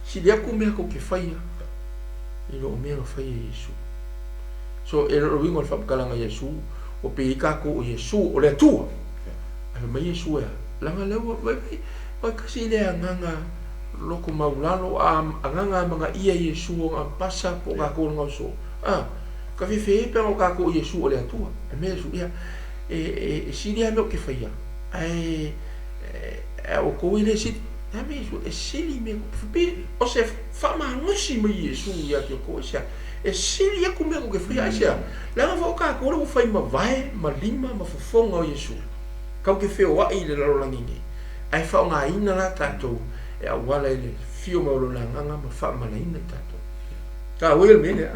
S1: si dia ku me ko ke faia ilo me no faia Yesu so e ro wingo fa kala nga Yesu o pe ka ko o Yesu o le tu a me Yesu ya la nga le vai kasi le nganga loko maulalo nganga mga ia Yesu nga pasa po ka ko nga so ka fe pe ka ko Yesu o le tu a me Yesu ya e si dia me ke faia ai o ko ile si na mesmo e sili me fi o se fa ma no si me Yesu ya que coisa e sili ya como que foi acha lá va ka ko ro fai ma vai ma lima ma fofonga o Yesu ka que fe wa ile lo langi ai fa nga ina la tato e a wala ile fio ma lo langa ma fa ma ina tato ka wel me ne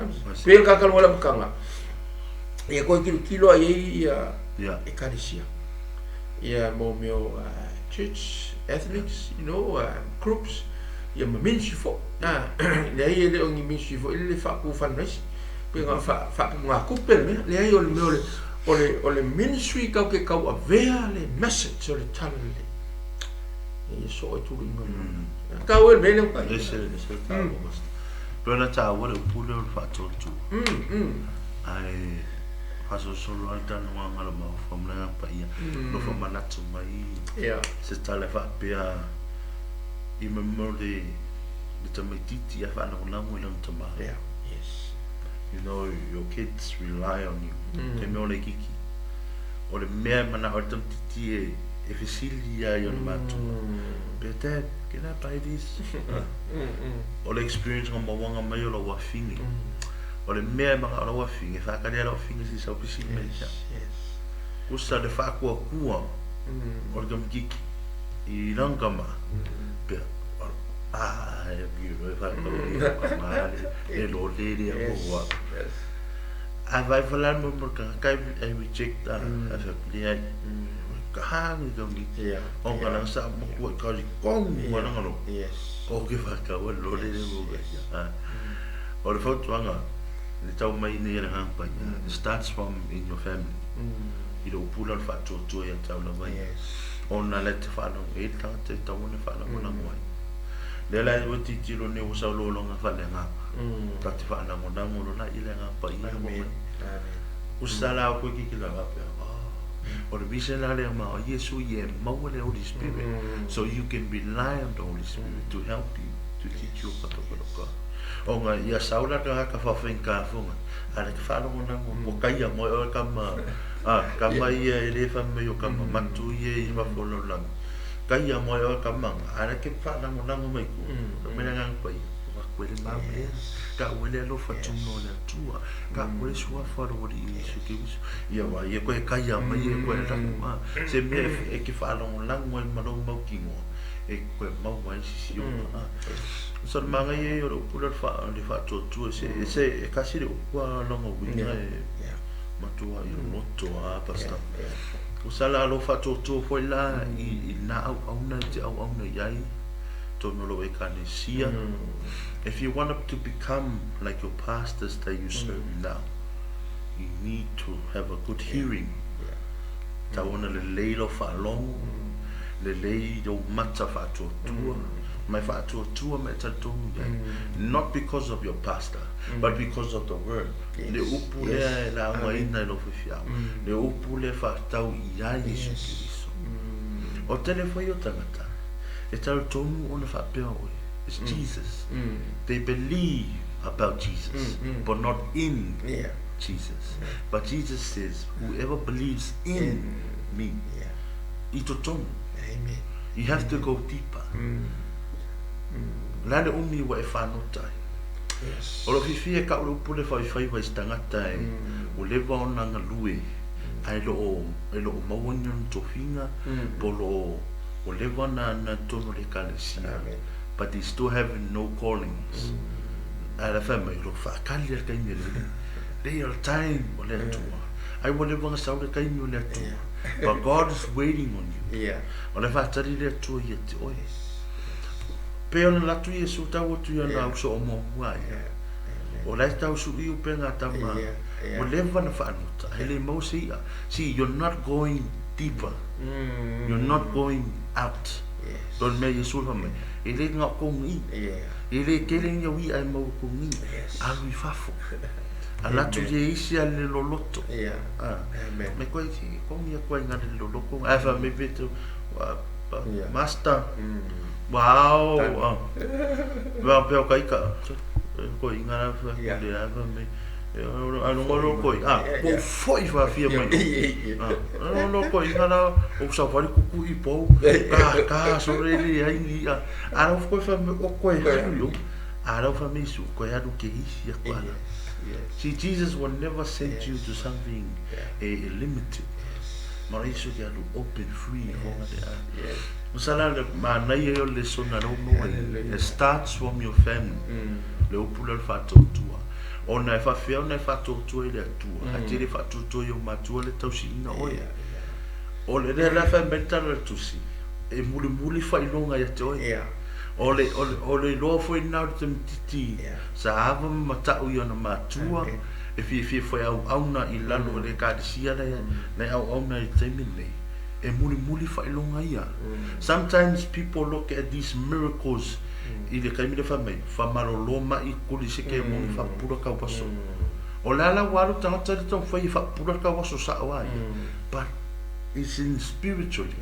S1: pe ka ka wala mkanga e ko kilo ai ya e kanisia ya mo meu church ethnics, you know, groups, ya ministry for, le ai le ongi ministry for le fa ku fan res, pe nga fa nga ku pe le ai o le ministry ka ke ka avea le message o le tala le, e so e tu ringa, ka wel me le ka,
S2: ese ka mas, pero na ta wa le pu le fa to tu, ai faso solo alta no ngala ma famla pa ia no famana tu mai se tale fa pia I memori de tamititi ya fa no lango lang tama
S1: yes
S2: you know your kids rely on you te me ole kiki o le me mana o tamititi e fisilia yo ma tu bete can I buy this o le experience ngam wanga mai o lo wa fingi o le mea mga alawa fingi, whakare alawa fingi si sau pisi mea tia. Usa le whakua kua, o le kamikiki, I rangama, pia, e biu, e whakua, e lo lere a kua. A vai whalan mo mo ka kai e reject a whakuli ai, ka hangi kamikiki, o ka lang sa mo kua kauri kongu wanangano, o ke whakua, lo lere mo ka. O le whautuanga, le tau mai nei le hampa it starts from in your family I do pula fa to ya tau la mai ona le te fa no e ta te tau ne fa na mona mai le la o ti tiro ne o sa lo lo nga fa le nga ta te fa na mona mo na ile nga pa I mo usala ko ki la pa O le visa la le ma o Yesu ye mau le Holy Spirit. So you can rely on the Holy Spirit to help you, to teach you what to do. O nga ia saula ka whawhenka whunga. Ara ki whanongo nango mo kaia mo o kama. Kama ia e le whamai o kama matu ia I whawholo lang. Kaia mo o kama. Ara ki whanongo nango mai ku. Mena ngang pai. Wakwele mamre. Ka wele alo whatuno le atua. Ka wele sua wharo ori I Yesu Kirisu. Ia wa, ia koe kaia mai e koe rangu. Se mea e ki whanongo nango e maro mau kingo. E koe mau mai sisi o. So manga ye o pula fa le fa tu se e kasi le kwa longa winga e matua I loto a pasta. Usala lo fa tu foi la I na au na te au na yai to no lo e kanesia. If you want to become like your pastors that you serve now, you need to have a good hearing. Ta ona le leilo fa long, le leilo mata fa tu my father not because of your pastor, but because of the word. Le upule la maina lo fifia. Le upule fatau ia Yesu Kiriso. O tele foi o tangata. E tau tomu ona fa peo. It's Jesus. They believe about Jesus, but not in Jesus. But Jesus says, whoever believes in me, ito tomu.
S1: Amen.
S2: You have to go deeper. Lale umi wa e whanotai. O lo fifi e ka ulu pule whai wa istangata e o lewa o nanga lue ai lo mawanion tohinga po lo o lewa na tono le kalesia. But they still have no callings. Ala whamai lo whakali al kaini le. They are time o le atua. Ai wa lewa nga sau le kaini o le atua. But God is waiting on you. O le whatari le atua I te oi. Pe ona latu Yesu tau o tuia na uso o mo wai. O lai tau su iu pe ngā tama. O lewa na whanuta. Hele mau sia. See, you're not going deeper. You're not going out. Don mea Yesu hame. E le ngā kongi. E le keleng ya wi ai mau kongi. Alu I fafo. A latu ye isi a le loloto. Me koe ki kongi a koe ngā le loloko. Afa me vetu. Master. Wow. Wa pe ka ika. Ko inga fa le ava me. Anu ngolo ko. Po foi fa fia mai. No ko inga na o sa fali kuku I po. Ka so really ai ni. Ara ko fa me o ko e yo. Ara fa me su ko ya du ke isi ya kwa. See, Jesus will never send you to something limited. Mariso ya lu open free honga de. Musala le manai e o le sona no no. It starts from your family. Le upula fa totua. Ona fa fia ona fa totua le tua. Atire fa totua yo matua le tausi ina oia. O le la fa mental tusi. E muli fa ilonga ya te oia. Ole lo foi na te titi. Sa ava mata u yo na matua. E fi foi au na I lalo le ka disia le au na I temile. E muli fa ilonga ia. Sometimes people look at these miracles I le kaimi le famai fa maloloma I kuli se ke mo fa pura ka waso. O la waru tangata le tong fa pura ka waso sa wa. But it's in spiritually.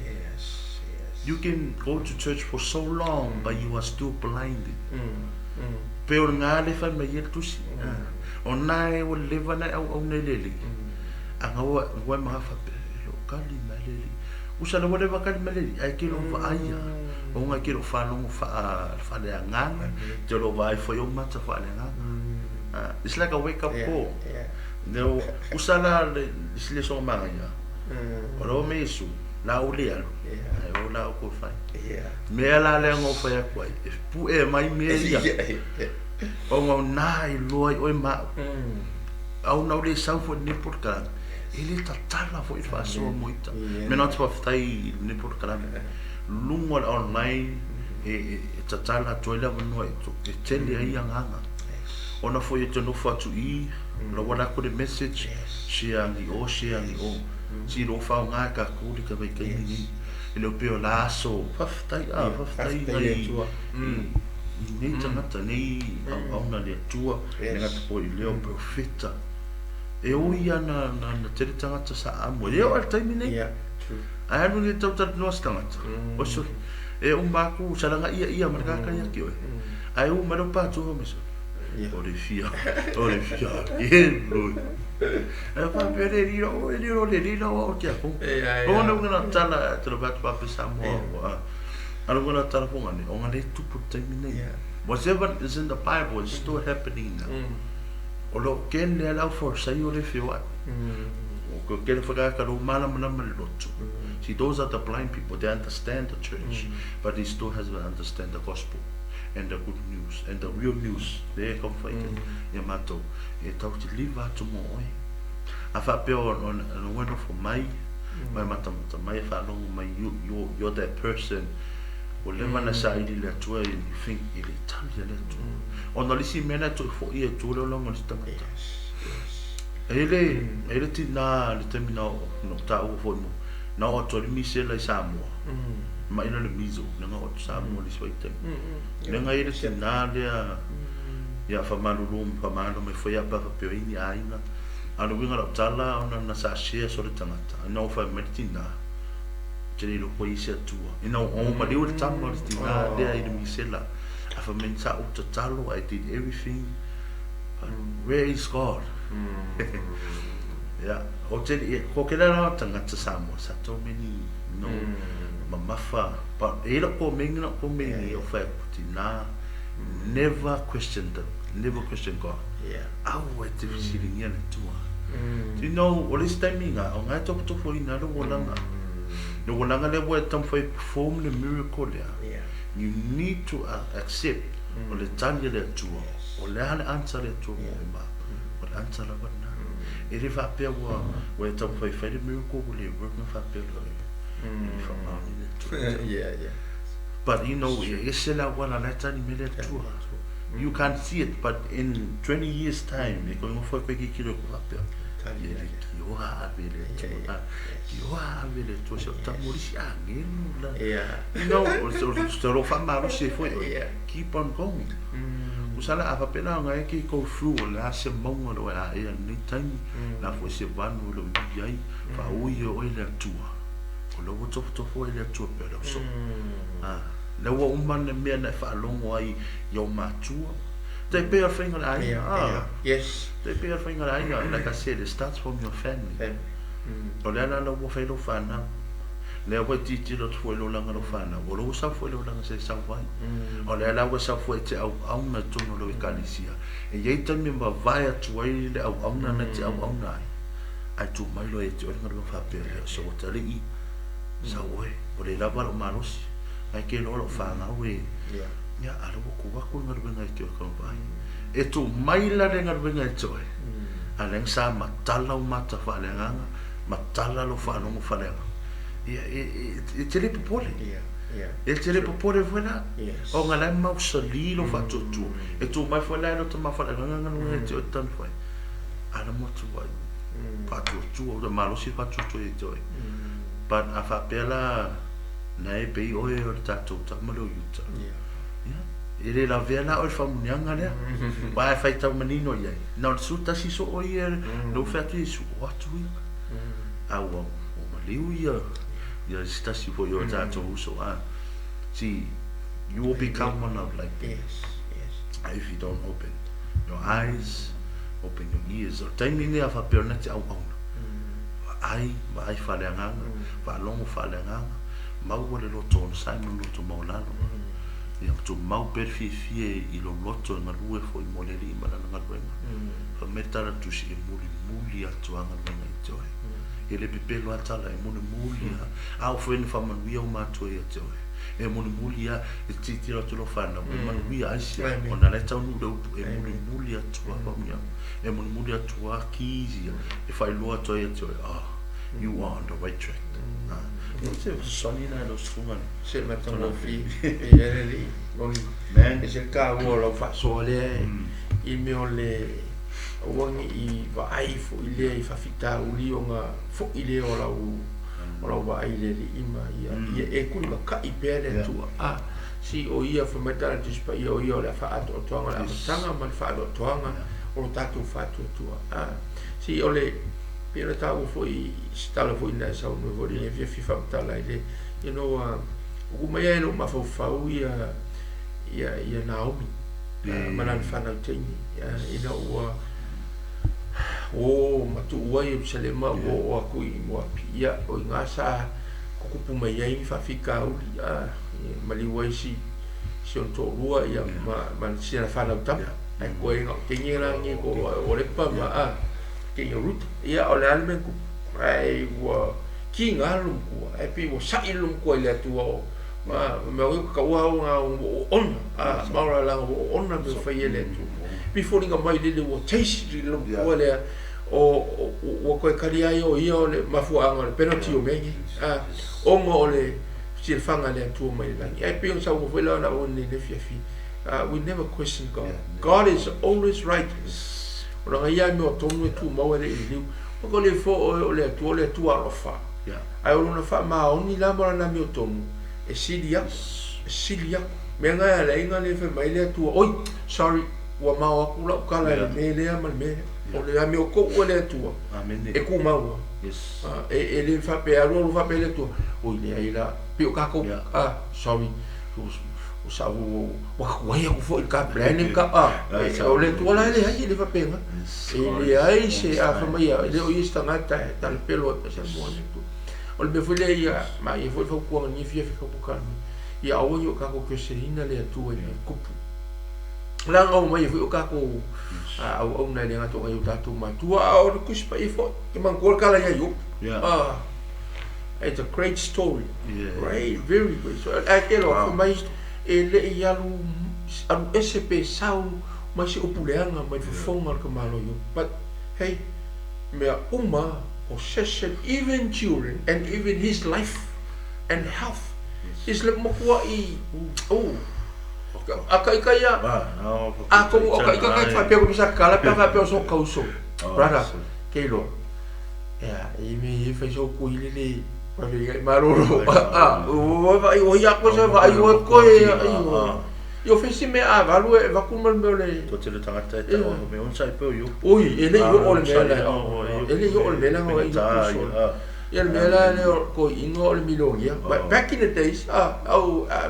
S2: You can go to church for so long, but you are still blinded. Pero ngā le whai mai tusi. O nai o lewa nai au nei leli. Anga wai maha whape, lo kali mai leli. Usa le wale wakali mai leli, ai kilo wa aia. O ngā kilo whanongo whale a nganga. Te lo vai whai o mata whale a nganga. It's like a wake up call. Usa la le sile so manga ia. O lo me isu. La ule alu. O la o ko fai. Mea la le ngo fai a kwai. E pu e mai mea ia. O ngau nai loi oi ma. Au na ule sau fo ni por kara. Ele tatala fo I fa so moita. Me not for fai ni por kara. Lungo online e tatala toila no e tele ai nganga. Ona fo ye tonu fa tu I. Lo wala ko the message. Share ngi o. Si lo fa nga ka kuli ka vai kai ni ele o peo laso faftai ngai ni tangata ni au na le tua nga po I leo profeta e o ia na tele tangata sa amo e o al taimi nei ai anu ni tau tatu noa tangata o so e o maku salanga ia maraka ia ki oe ai o maro pa tu o meso o le fia e lo e pa pere ri o e ro le ri o ti a ko o no ngana tala te lo bat pa pesa mo anu ngana tala po ngani o ngale tu pu taimi nei whatever is in the Bible is still happening now. Olo ken le lau for say o le fio ai. O ko ken faga ka ro mala mana lotu. See, those are the blind people. They understand the church, but he still has to understand the gospel and the good news and the real news. They come fight it. Yamato e tau te liva to mo oi. A fa pe on wonder for mai mata mai fa long mai you're that person. O le mana sa ili le tua i think ili tali le tua. O no lisi mena tu fo ia tu le longa ni tamata. Ele ti na le termina no ta o fo mo. Na o to mi se la Samoa. Ma ina le mizo na o Samoa li soi tem. Le nga ele ti na le ya fa manu me foi a pa pe ini aina. Anu winga la tala ona na sa share so le tamata. No fa metina. Jeli lo ko isi atua ina o ma le o tamo le tina le ai mi sela afa mensa o totalo I did everything where is God yeah o jeli ko ke la tanga tsamo sa to meni no mamafa but e lo ko mengi ko meni o fa tina never question God au e te visiringa le tua you know o le stamina o nga to fo ina lo wala no wala le wa tam foi perform the miracle there you need to accept o le tanya le tua o le hana answer le tua ma o le answer la bana e le fa pe wa tam foi fa the miracle le work na fa pe lo but you know it's la wala la tanya me le tua you can't see it but in 20 years time e ko mo foi pe ki kilo ko fa pe yo avele tu se ta morisi angin no so lo fa malo se foi keep on going usala ava pena nga ki go through la se mongo lo a e ni time la fo se vanu lo yai fa uyo ile tua o lo to fo ile tua pero so le wo umman me na fa longo ai yo matua. They pay a finger eye.
S3: Yes.
S2: They pay a finger eye. Like I said, it starts from your family. Olena no wo felo fana. Le wo titi lo fuelo langa lo fana. Wo lo sa fuelo langa se sa vai. Olena wo sa fuelo te au na tono lo ikalisia. E ye tami ma vai atu ai le au na na te au na. Ai tu mai lo e te o ngalo fa pe so tali I sa oi. Wo le lava lo malos. Ai ke lo fana we. Ya ala ko wa ko ngar benga ke ko vai e tu mai la renga benga toi ala sa matala o mata fa lenga matala lo fa no fa lenga e tele popole e tele popole vola o ngala ma usali lo fa tu e tu mai fa la lo tu ma fa lenga no e tu tan fa ala mo tu vai pa tu o ma lo si fa tu e toi but afa pela na e pe o e ta tu ta ma lo yuta ele la vela o famunianga le vai fai tau manino ia non suta si so o ia no fatu su watu au o maliu ia sta si fo yo ta to so see you will become one of like this if you don't open your eyes open your ears or time ni afa pernati au ai vai falanga va longo falanga mau le lo ton sai no lo to maulano ia tu mau perfie I lo loto na lue foi moleri mana na luenga fa metara tu si muli atu anga na itoi ele pipelo atala e muli au foi ni fa manuia o mato e itoi e muli e titi lo tu lo fana manuia asia ona le tau nu e muli atu pa mia e muli atu kizi e fa lo atu e itoi you are on the right track se solina lo strungan
S1: se mettono fi e lì e se cavo lo fa sole il mio le uangi I vai fu ile I fa fita uli onga fu ile ola wa ile ima ia e kula ka I pele tu si o ia fu metara dispa ia o ia la fa ato toanga la tanga ma fa ato toanga o tātou whātuatua. Si ole pēra tāu foi stala foi nai sau no foi le fia fifa tala ile you know o mai ai no mafau ia Naomi manan whanau teini ina o matu uai Jerusalema o aku i moa pia o ngasa kukupu mai ai whawhika uli maliwai si on tō rua ia man sina whanau tama ai koe ngau kengi rangi ko o lepa kengi ruta ia o le alme ku ai ua ki ngalum kua ai pi ua sailum kua ile atua o me o ka ua o ngā o ona maura langa o ona me whai ele atua pi fōringa mai lele ua teisi lum kua lea o koe kari ai o ia o le mafuanga le penalty o mengi onga o le silfanga le atua mai langi ai pi o sa ua whela na o ne fiafi we never question God. God is always righteous. Ora ia me o tonu e tu mau ele i liu o ko le fo o le atua rofa ai o na fa ma oni la mora na me o tonu e silia me nga le inga le fe mai le atua oi sorry wa ma o kula o kala le le ama me o le me o ko o le atua e ku mau e le fa pe alo fa pe le atua oi le ai la pe o ka ko sorry o sa o wai ko fo ka planning ka o le tu la le ai le fa penga e le ai se a fa mai le o ista ngata tal pelo se mo ne tu o le foi le ia mai foi fo ko ni fia fica ko ka ia o yo ka ko ke se ina le tu e kupu la ngo mai foi ka ko o na le ngato ngai ta tu ma tu o ku spa i fo ke man ko ka la ya yo it's a great story great very great so I get off my e le ialu alu SCP sau mai se opuleanga mai fonga ka malo yo but hey mea possession even children and even his life and health is le mokua i akai kaya ako akai kaya fa pe ko bisa kala pe fa pe so kauso brother kelo i me fa so ku ile Paviga maroro vai o ia coisa vai o coi io feci me valu e va come me
S2: to te tangata e o me on sai pe yo
S1: oi ele yo o le mela ele yo o le mela o ele mela le ko ingo le milogia back in the days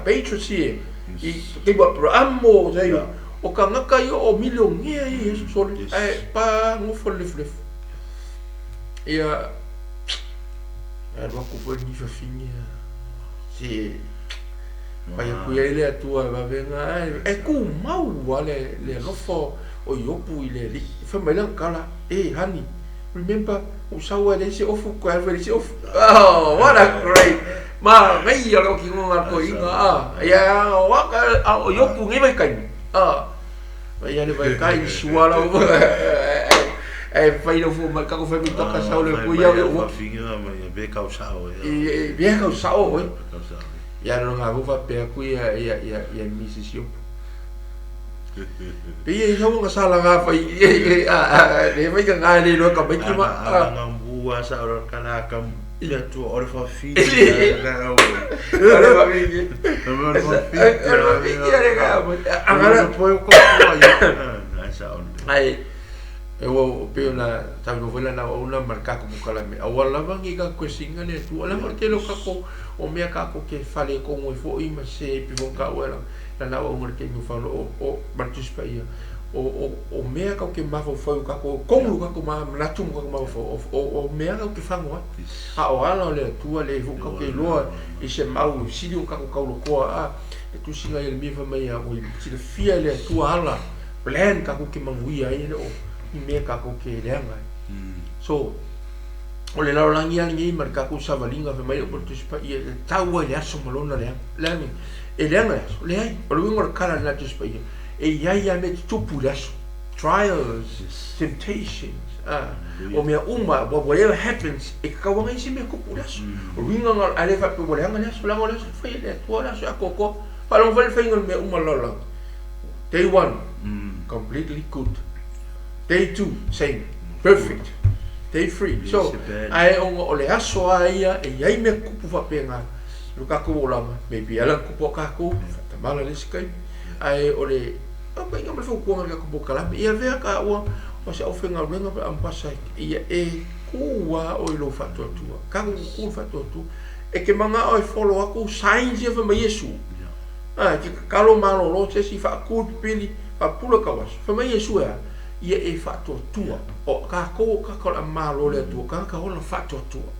S1: Beatrice here i ke ba amo sai o kangaka yo o milogia i so pa no flef ia ko foi ni fofinha se vai ku ele atua va venga e ku mau wale le lofo o yopu ile li fa mela kala honey remember usawa le se ofu ko alve se ofu what a great ma mai yo ki ngo ko inga ya wa o yopu ngi vai kai vai ale vai kai suala fai no fu ma ka ko fa mi toka sa o le ku ya o
S2: finga ma be ka sao
S1: be ka sao ya no ha vo fa pe ku ya Mrs. Yop pe ye yo nga sala nga fa le mai ka nga le no ka be ki ma
S2: nga bua sa o ka la ka ile tu o fa fi
S1: ya agora
S2: foi ko sa
S1: ai eu peo na tau vela na una marca como kala me awala vangi ka kwesinga le tu ala marke lo ka ko o me ka ko ke fale ko mo fo i ma se pi mo ka wala na o marke mo fa o martus pa ia o me ka ke ma fo ka ko lu ka ko ma na tu mo ka ma fo o me ka ke fa mo o ala le tu ale fo ka ke lo i se mau si di ka ko lo ko e tu singa ele mi fa mai o si le fia le tu ala plan ka ko ke mangui ai le o me ka ko ke leanga so o le laulangi ali marka ko savalinga fe mai o participa i tau le aso malona leanga e leanga le ai o le ngor kala na participa e ia me tupu aso trials temptations o me whatever happens e ka wanga isi me ko aso o ringa ngal ale fa pe leanga le aso la ngol aso fe le to aso akoko pa lo fel fe ngol me malona day 1 completely good. Day 2, same, perfect. Day 3, so ai o le aso ia e ai me kupu fa penga lu ka ko lama maybe ala kupu ka ko tamala le skai ai o le apa inga me fukuanga ka kubokala ia vea ka ua o se ofenga lenga pa ampasa ia kua o ilo fatotua ka ku fatotu e ke manga o follow aku signs of my Yesu ke kalo malo lo se si fa ku pili fa pula ka was fa my Yesu ia fatotua o ka ko malo le tu ka o fatotua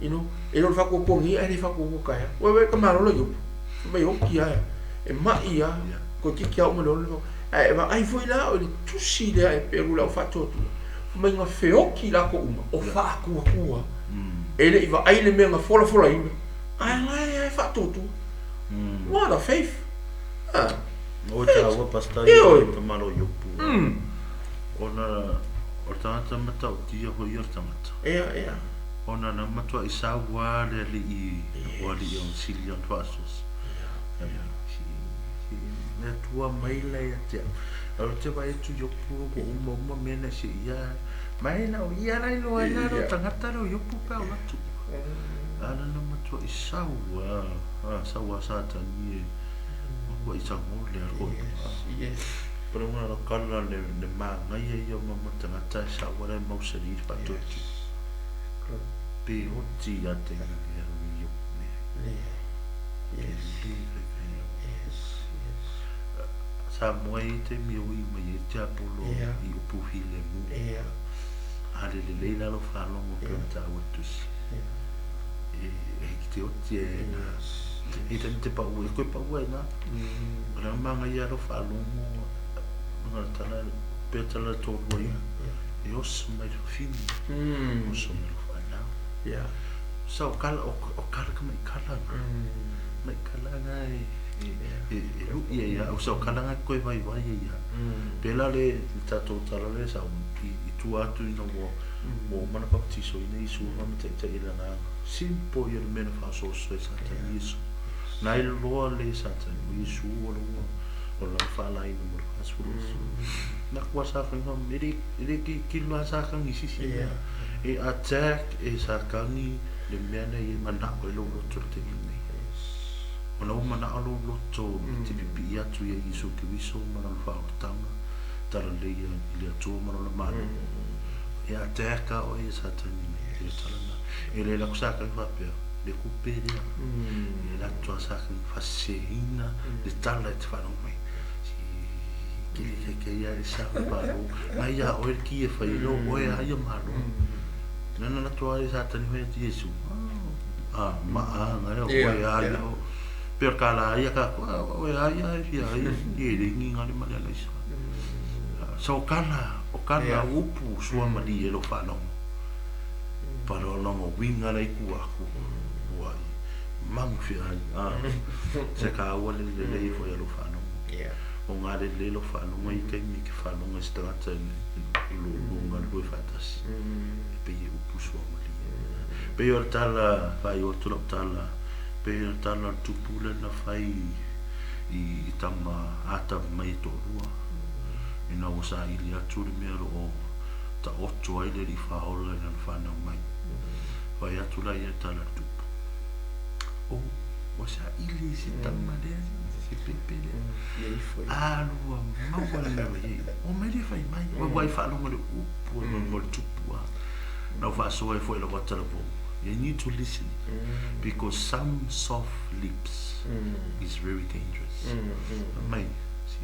S1: you know e lo fa ko pongi e fa ko ka ya we ka malo lo yo fa yo kia e ma ia ko ki au malo lo e va ai foi la o tu si le e peru la fatotua fa my nga feoki la ko uma o fa ku ele i va ai le mea fola ina ai fatotua what a faith
S2: o ta wa pasta i to malo yopu ona o tata mata o tia ho i o tamata ona na matua i sa wa le i wali o silion fasos na tua mai la ya te o te vai tu yopu ko umma mena se ia mai na o ia rai no ana ro tangata ro yopu pa o tu ana na matua i sa wa sa tani o i sa mo le ro pero una lo kala le manga ia yo mama tangata sa wa le mo se ri pa tu pe o ti ya te ya yo sa moi te mi o i mai te apolo i o puhile mu ale le la lo fa lo mo pe ta o tu e te o ti e te pa o ko pa o na la manga ia lo fa lo mo na tala pe tala to o e o mai fin o so me lo fa na so kala o kala mai kala ngai lu ia o so kala ngai ko vai ia pela le tato tala le sa i tu atu no mo mana baptiso i nei su ma te ila na simpo ia le mena fa so sa ta Yesu na il lo le sa ta Yesu o la fa la i mo fa su na kwa sa kan no iri ki lo sa kan i si e attack e sa kan ni le mena i mana ko lo to te ni ona o mana alo lo to te bi atu ia Yesu ki wiso mana fa tanga tala le ia le to mana la mana e attack o e sa ta ni e tala na e le la sa kan fa pe le kupere e la to sa kan fa seina le tala te fa no mai ke ia sa pa ro na ia o ki e fa ilo o ia ia malo na to ai sa ta ni me Yesu ma nga o ia ia per kala ia ka o ia ia le ngi ngani ma le sa so kala upu sua mali e lo fa no para o longo winga lai ku aku wai mang fi ai se ka wale le fo ya lo fa no o ngare le lo fa no mai ke mi ke fa no strata lo ngal fa tas pe upu sua mali pe o tala vai o tu tala pe tala tupula na fai i tama ata mai to rua ina o sa ili atu me o ta ocho ai le fa ola na fa na mai vai atu la ia tala tupu o sa ili si tama de si pepele alu ma wala na vai o me le fai mai o vai fa no mo upu no tupu na fa so e foi lo tala po. You need to listen because some soft lips is very dangerous. Mai, si,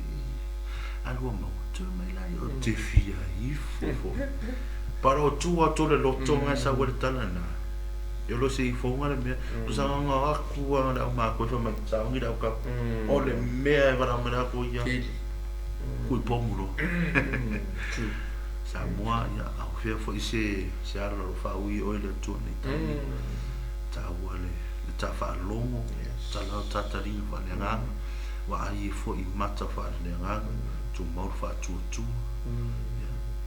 S2: algo mau tu mai la yo te fia ifo. Para o tu a tole loto nga sa wetala na. Yo lo sei fo nga me, tu sa nga aku nga ma ko fa ma sa ngi da ka. O le me va na me ko ya. Ku pomulo. Sa moa ya au fia fo ise se ara lo fa ui o le tu ni ta wale ta fa longo ta la ta ta ri fa le nga wa ai fo i mata fa le nga tu mo fa tu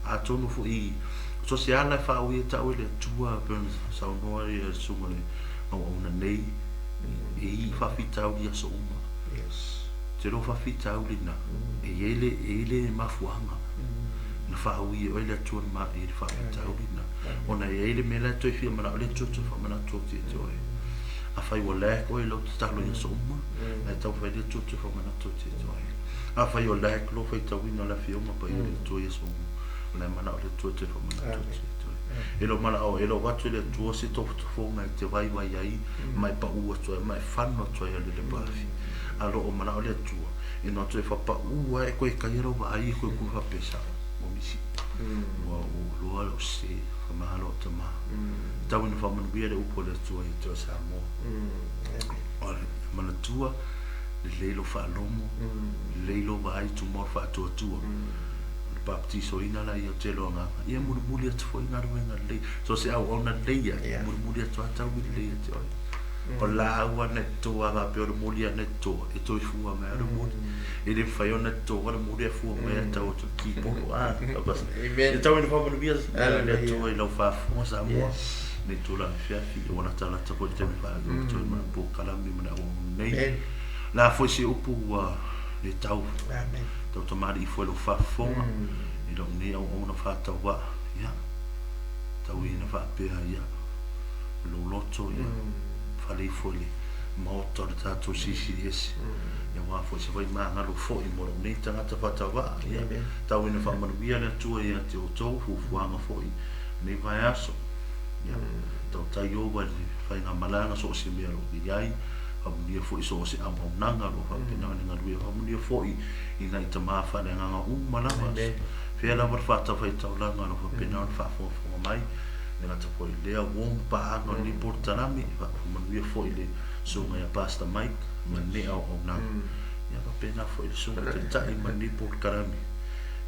S2: a to no fo i so se ana fa ui ta o le tu a ben sa no ri su mo le o una nei e fa fita o dia so uma te lo fa fita o le na e ele ma fuanga na fa ui o le tu ma e fa ta o na ona e le mela to fi mana le tu fa mana tu ti to a fai o le ko lo talo ia so uma e tau fai tu tu fo mana tu ti to a fai o le ko fai tau ina la fio ma pa ia tu ia so le mana o le tu tu fo mana tu ti to e lo mana o e lo watu le tu si to fo mai te vai vai ai mai pa u to mai fan no to ia le pa fi a lo o mana o le tu e no tu fa pa u e ko e ka ro va ai ko ku fa pesa o mi si o lo lo se ma lo to ma tau ina fa man bia le upo le tu ai to sa mo o mana tua le lo fa lomo le lo va ai tu mo fa to tu baptiso ina la ia te lo nga ia mu mu le tu ina ro nga le so se au ona le ia mu mu le tu ta wi le te o la agua ne to va pe mu le ne to e to fu ma ro mu e le fa yo ne to va mu le fu ma ta o tu ki po e tau ina fa mu bia le to e lo fa fu sa mo ne to la fia fi ona ta la ta ko te fa to ma po kala mi ma o nei la fo se upu le tau tau tamari i foi lo fa fonga i lo ne o ona fa ta wa ya tau ina fa pe ya lo loto ya fa le foi ma o to ta to sisi es ya wa fo se vai ma ngalo fo i mo ne tanga ta fa ta wa ya tau ina fa ma bia le tu ya te o to fu fuanga foi ne vai aso ya tau tai o wa fa nga malanga so se me lo ai amunia foi so se amo nanga lo fa pena nga lu amunia foi ina ita mafa le nga malama fe la vor fa ta fa ta la nga lo fa pena fa fo mai nga ta foi le won pa no ni portanami fa amunia foi le so nga pasta mai ma ne au na ya fa pena foi so te ta i ma ni portanami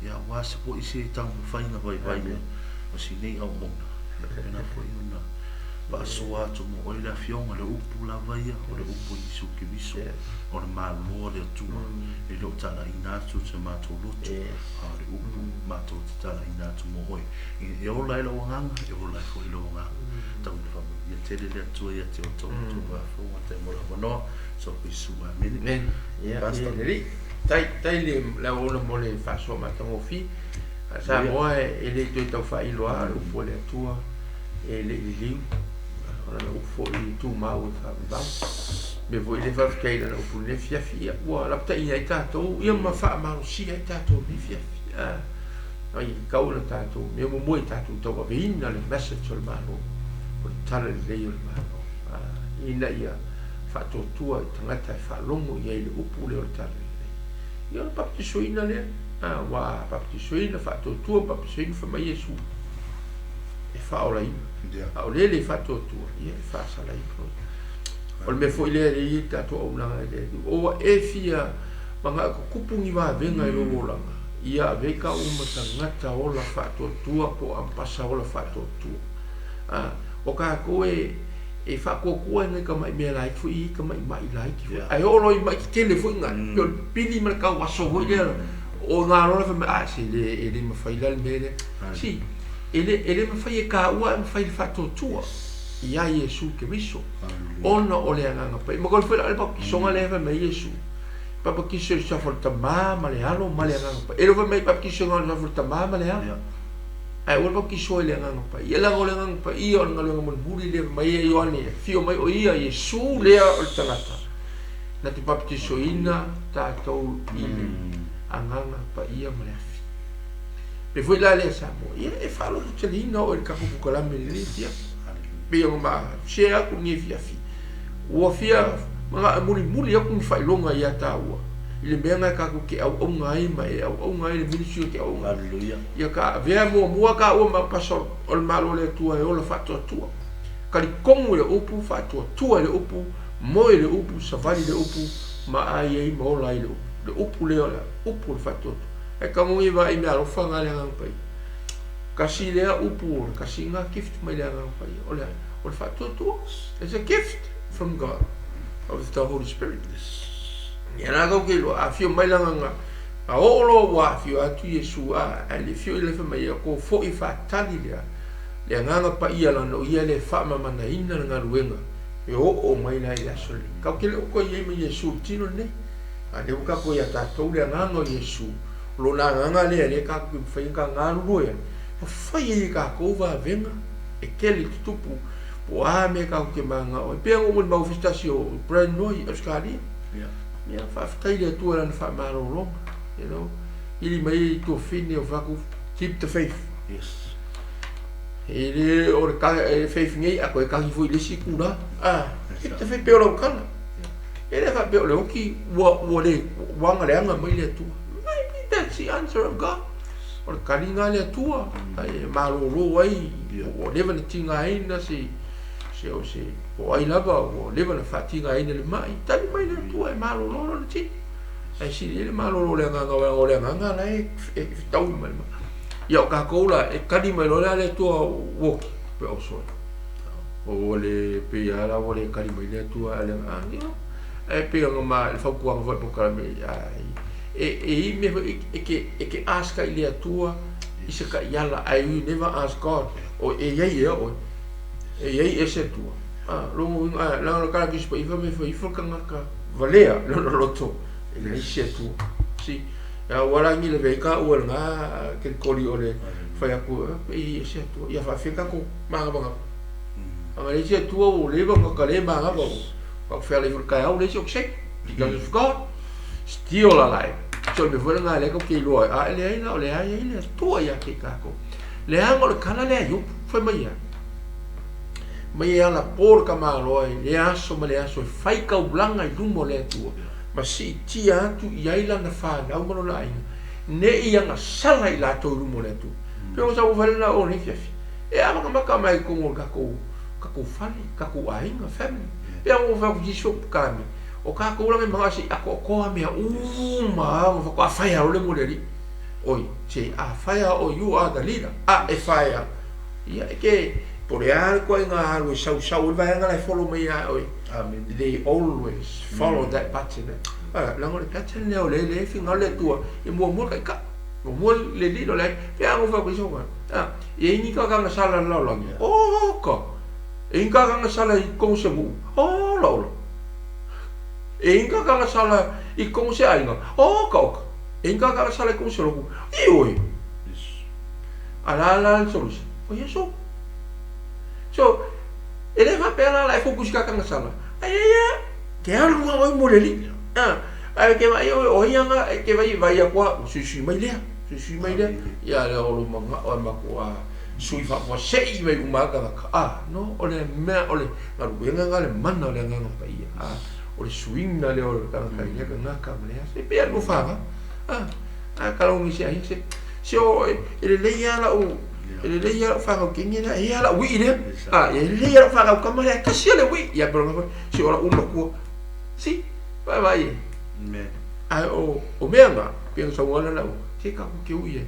S2: ya wa se po isi ta fa nga vai vai o si nei au na pena foi na ba soa to mo o la fiona le upu la vaia o le upu i su ke viso o le malo le tu e lo tala ina tu se ma to lo tu a le upu ma to tala ina tu mo oi e o la lo nganga e o la fo lo nganga ta un fa ye te le tu ye te o to ba fo te mo la no so pe su ma men
S1: basta le tai le la o le mo le fa so ma to fi sa mo e le tu to fa i lo a lo fo le tu e le li ona o fo i tu mau fa ba me vo ile fa ke ile o pu le fia fia wa la ta ia ta to ia ma fa ma si ia ta to ni fia fia ai ka o ta to me mo mo ta to va ina le message al mano o tale le io al mano ina ia fa to tua tangata fa longo ia ile o pu le o tale ia pa ti so ina le wa pa ti so ina fa to tua pa so ina fa mai Yesu e fa ola ina o le fa to tu ia fa sala i pro o me foi le i ta to o na le o e fia manga ko kupungi va venga i lo la ia ve ka o matangata o la fa to tu po am pasa o la fa to tu o ka ko e fa ko ko ne ka mai me lai fu i ka mai lai ki ai o lo i mai telefon nga yo pili ma ka waso ho le o nga lo fa si le ma fa ila me si ele ma fai ka ua ma fai fato tua ia Yesu ke viso ona o le anga pa ma ko foi al pa ki songa le fa me Yesu pa ki se sa forta ma le alo ma le anga pa ele va mai pa ki songa le forta ma le alo ai o pa ki so le anga pa ia la le anga pa ia on ngalo mo buri le mai io ani fio mai o ia Yesu le o tangata na ti pa ki so ina ta to ile anga pa ia ma le e foi lá le sa mo e falo che lì no il capo con la milizia be ma chea con ni fia fi o fia ma muri ya con fai longa ya ta o ile benga ka ku ke au ngai mai au ngai le milizio ke au alleluia ya ka ve mo ka o ma paso o malo le tua e o la fatto tua ka li komu le upu fatto tua le upu mo le upu savali le upu ma ai mo la le upu le upu fatto e ka mo iwa i me alo fanga le ngang pai kasi le upu kasi nga gift mai le ngang pai o le fatto tu it's a gift from God of the Holy Spirit ya na ko ke lo a fio mai la nga a o lo wa fio atu Yesu a le fio le fa mai ko fo i fa tali le ngang pai ia la no ia le fa mama na ina nga ruenga e o mai la ia soli ka ke ko ye me Yesu tino ne a le ka ko ya ta to le ngang Yesu lo na nga le ka ku fai ka nga lu ya fa fai ka ko va venga e ke le tupu Poa me ka ke manga o pe ngo mo fistasio brand noi Australia. Ya fa ftai le tu lan fa malo you know. Ili mai to fine o va ku keep the faith.
S2: Yes.
S1: Ele o ka faith ngai a ko ka hi foi le sikura. Keep the faith pe o kala. Ele fa pe o le ki wo le wanga le anga mai le tu. That's the answer of God. O ka linga le tu ai malo ro ai o le van tinga ina si o se o ai lava o le van fatinga ina le mai tani mai le tu ai malo ro le ti. Ai si le malo ro le nga o le nga la e tau mai. Ya ka ko la e ka di mai lo le tu wo pe o so. O le pe ya la o le ka di mai le tu ale e pe nga ma le fa ku ang vo po ka me ai e me ke ask ile atua i se ka yala I will never ask God o e ye o e ye ese tua lo la ka ki spa i fa me fa i fa ka valea lo to e le se tu si ya wala ni le ka o nga ke ko li ole fa ya ku e se tu ya fa fika ko ma ba nga le se tu o le ba ka le ma ga ba fa le ka o le se o se because of God still alive. So me foi nga le ko ke lo le ai na le ai le to ya ke ka ko le ang le kana le yu foi mai la por ka ma lo le aso ma le aso fai ka blanga i lumo le tu ma si ti atu i ai la na fa na mo la ai ne i nga sala i la to lumo le tu pero sa o vale na o ni fiafi e ama ka mai ko mo ka ko fali ka ko ai nga family e o va ku jiso ka mi o ka ko la me mga si ako ko me ma o fa fire o le moleri oi che fire o you are the leader fire ya ke por ya ko nga lo sau va nga la follow me oi amen they always follow that pattern la ngol pattern le finga le tua e mo ka mo le li le ya mo fa ko so e ni ka nga sala la ko e ka nga sala i ko se mu lo e inga ka sala i kong se ainga ka e inga ka sala i kong se loku i oi ala so o yeso so ele va pela la fokus ka sala ai ke alu ngoi moreli ai ke vai o yanga ke vai kwa su mai le ya le o manga o makua sui fa sei vai umaka no ole me ole ngaru nga le mana le nga pa ia o le swing na le o ka ia ka nga ka mele se pe no fa ka lo mi se ai se o ele le ia la o ele le ia fa ka kinga na ia la wi le ele le ia fa ka ka mele ka se le wi ya pero se o la uno ko si vai me o me nga pe so wala la ke ka ku ke wi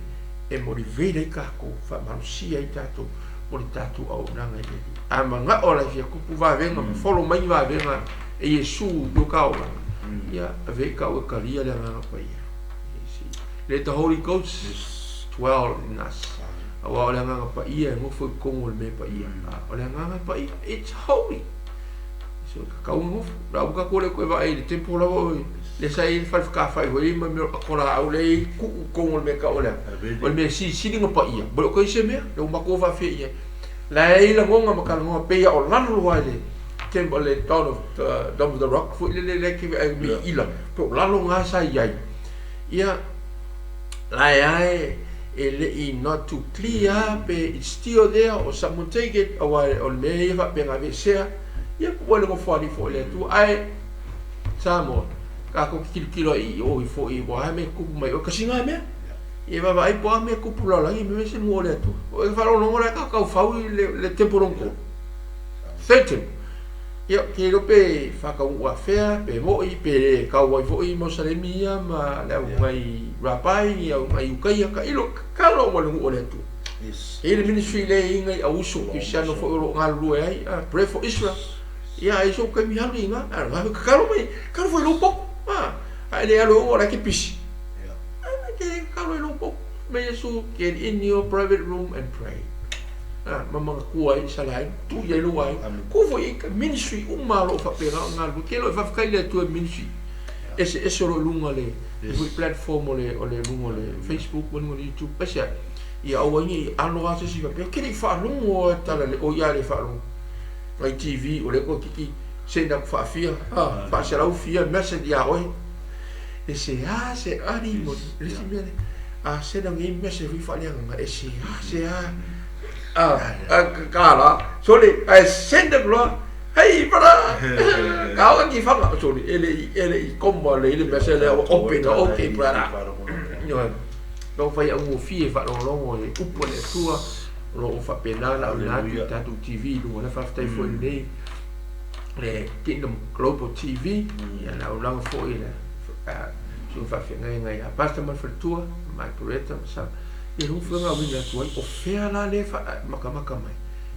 S1: e motivate ka ko fa ma si ai tato mo tato au nanga e amanga o la fia ku va venga follow mai va venga e Yesu do kaula ya ave ka o kalia le ngana pa ia let the Holy Ghost dwell in us awa le ngana pa ia mo foi como me pa ia o le ngana pa ia it's holy so ka mo ra ka ko le ko va e tempo la le sai fa ka fa i me ko la au le ku como me ka o le o me si ngo pa ia bo ko se me le ma ko va fe ia la ila ngonga ma ka ngo pe ia o lanu wa le temple le town of Dome of the Rock fu le ki mi ila to lalo nga sa yai ia la ai ele I not too clear pe it's still there or someone take it away on me va pe nga share ia ko le ko fo le tu ai samo ka ko kilo I o fo I bo ha me ku mai o ka singa me e va vai po me ku pula la I me se mo le tu o fa lo ngora ka fa le tempo ronco certain ia ke lo pe fa ka wa fea pe mo I pe ka wa fo I mo sale mia ma le ngai rapai ia ngai ukai ka ilo ka lo mo lu ole tu yes ele ministry le ngai au so ki siano fo lo ngalu ai pray for Israel ia ai so ka mi halu inga ka lo mai ka lo fo lo po ai le alo ora ki pisi ia ke ka lo po me Yesu get in your private room and pray mama kuai salai tu ye lo ai ku foi ministry malo fa pera ngalu ke lo fa fa ile tu ministry ese lo lunga le platform ole lunga le Facebook ole YouTube pesa ia o ni alo ase si fa ke ni fa lungo tala le o ya le fa lungo ngai TV o le ko kiki se na fa fia fa se lau fia message ya oi e se ari mo le si mele se na ngai message fi fa le nga e se kala so le send the blood hey para kau ki fa so ele kombo le message le open okay para yo donc fa ya un fie fa lo e upo le tua lo fa pena la una tu TV lu na fa stai fo nei le Kingdom Global TV ya la ulang fo ile so fa fe ngai a pasta mal tua mai poreta sa e ru fo nga winga tua o fe la le fa maka mai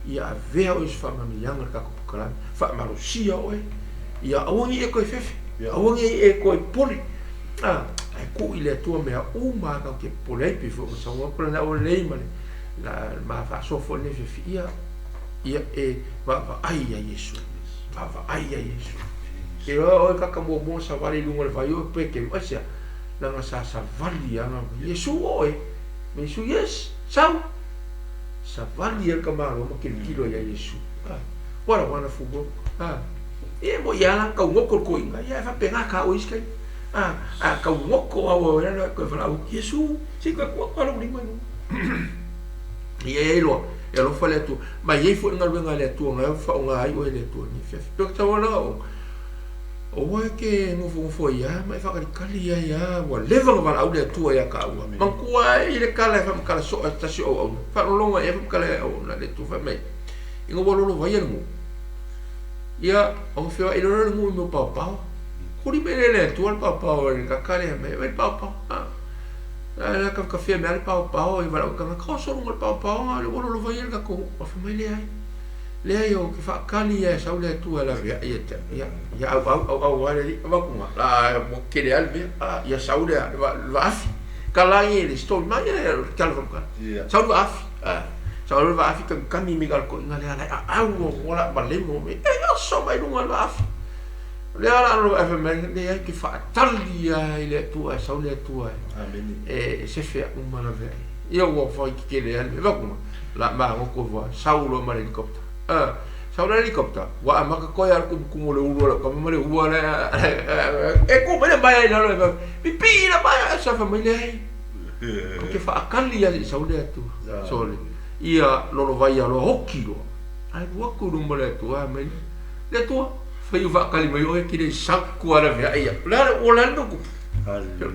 S1: ia vea o fa ma mianga ka ko kala fa ma rosia oi ia awangi e ko fefe awangi e ko poli ai ku ile tua me o ma ka ke polei pe fo sa wa ko na o lei male la ma fa so fo ne fe ia e va ai ya Yesu va ai ya Yesu e o ka mo sa vale lungo le vai o pe ke o sia la nga sa vali ya Yesu oi me su yes sa vali el kamaro ma ke kilo ya Yesu ora wana fugo e mo ya la ka ngo ko inga ya fa pena ka o iskai ka ngo ko o ya ko fa Yesu si ka ko lo ni mo e lo fa le tu ma ye fo nga luenga le tu nga fa nga ai o le tu ni fe to ta wala o ke ngo fo ya ma fa ka ya wa le va va au le tu ya ka wa ma ku ai le kala fa ka so ta si o fa lo nga e fa ka le o na le tu fa me ngo bo lo va ya mo ya o fe ai lo mo pa ku ri me le tu al pa ka ka le me pa la ka fia me al pa e va ka ka so ngol pa le bo lo va ya ka ko fa me le ai le yo ke fa kali ya sa le tu ala ya au wale va kuma la mo ke le albe ya sa le va afi kala ye le sto ma ya kalva ka sa va afi sa va afi ka mi mi gal ko ngale ala au wala ba le mo me yo so mai lunga va afi le ala lo fa me le ke fa tali ya ile tu sa le tu amen se fe un mala ve yo wo fa ke le albe va kuma la ma ko va sa lo ma helicopter sa ora helicopter wa amaka ko ya ku le ulo ko ma le ulo e ko me ba ya no pipi la ba sa famiglia che fa calli ya sa ora tu sole ia lo vai ya lo hokilo ai wa ku dum le tu amen le tu fa io va calli mai o che le sacco ala via ia la o no ku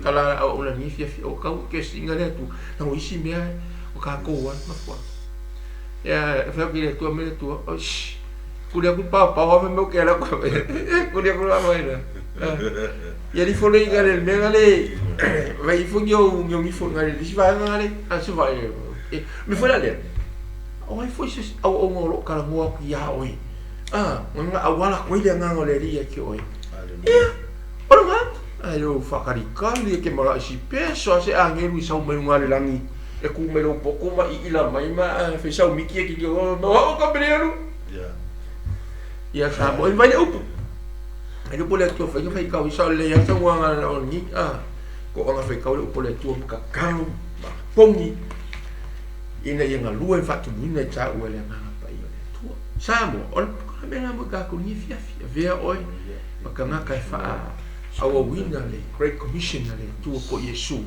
S1: kala o la mi fia o ka ke singa le tu no isi me o ka ko wa ma kwa ya fa ki le tu me tu ku le ku pa wa me ke la ku le ku la mai na ya di fo le ngale me ngale vai fo yo mi fo ngale di va ngale se va mi fo la le o ai fo se o lo ka mo ku ya oi nga awala ko ile nga ngole ri ki oi ora ma ayo fa karikali ke mala si peso se angelu sa me ngale langi e ku me lo poco ma ila mai ma fe sa mi ki o ka brero ya sa mo vai upo ai po le tu fa que fa ka sa le ya sa wa nga ni ko nga fa ka le po le tu ka ka pongi ina nga lue fa tu ni cha o le nga pa i le tu sa mo on ka me nga mo ka ku ni fia vea oi ma ka nga ka fa awa wina le Great Commission le tu ko Yesu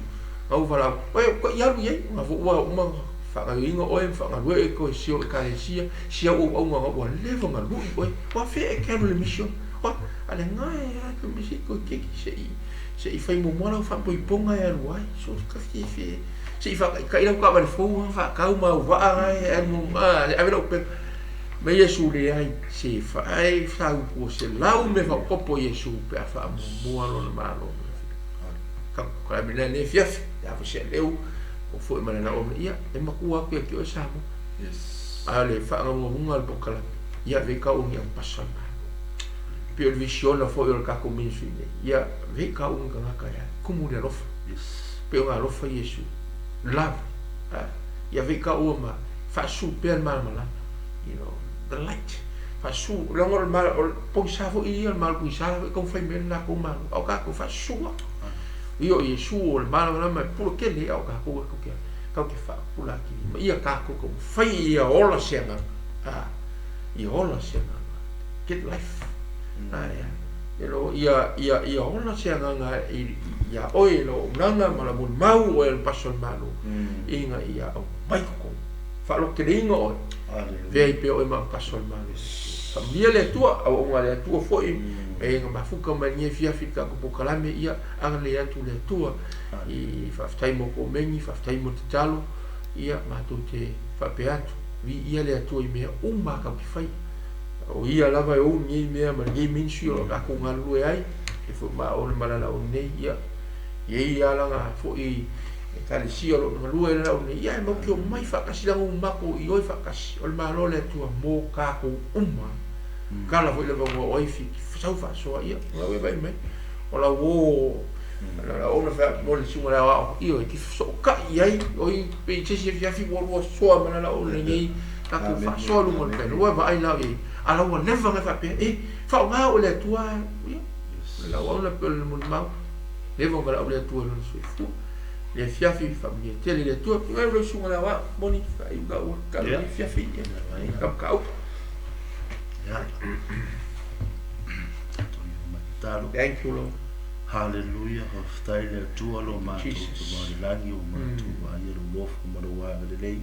S1: au vala ko ya lu ye ma vo wa ma fa ga ingo o fa ga lu e ko sio ka le sia o nga wa le va lu o wa fe e ka le mission wa ale nga ya ko mi ko ke se i fa mo mo fa po ponga ya lu ai so ka fe se fa ka ila ka ba fo fa ka ma wa ai mo a velo pe me Yesu le ai se fa ai fa ko se lau me fa popo Yesu pe fa mo lo ma lo ka ka me ne fiaf ya fo se leu o fo mana na o ia e makua ko ki o sa mo ale fa nga mo ngal bokala ia ve ka o ngia pasal pe o vision fo o ka ko min sine ia ve ka o nga ka ya kumu de rof pe o rof Yesu love ia ve ka o ma fa su pe mal mala you know the light fa su langor mal po sa fo ia mal ku sa ko fa men na ko mal o ka ko fa su io Yesu o mal ma puro ke le o ka ko ke fa pula ki ia ka ko fa ia ola senga ia ola senga get life ia ona se nganga ia oi lo nanga mala mun mau o el pasol malu inga ia o mai ko fa lo que ringo o vei pe o ma pasol malu familia le tua o nga le tua foi e nga mafuka mania fia fika ko kalame ia anga le atu le tua I fa tai mo ko mengi fa tai mo talo ia ma tu te fa pe atu vi ia le atu I me ma ka fai o ia lava o ni me ma ni min sio ka ko ngalu ai e fo ma o ma la o nei ia la nga fo I tali sio lo ngalu e la o nei ia mo ki o mai fa ka sila un mako I oi fa ka o ma lo le tu mo ka ko kala fo le mo oi fi sa fa so ia la we vai me o la wo la ona fa mo le sunga la io ki so ka ia oi pe che se fi wo so ma la o nei ka ko fa so lu mo pe lo va ai la ala o never nga fa pe fa nga o le tua la o na pe le mun mau le vo nga o le tua lo so fu le fiafi famiglia tele le tua pe lo sunga la wa boni fa I ga o ka le fiafi ka ka o thank you Lord
S2: hallelujah of thaile tua lo ma tu ma langi o ma tu wa ia lo lof ma lo wa le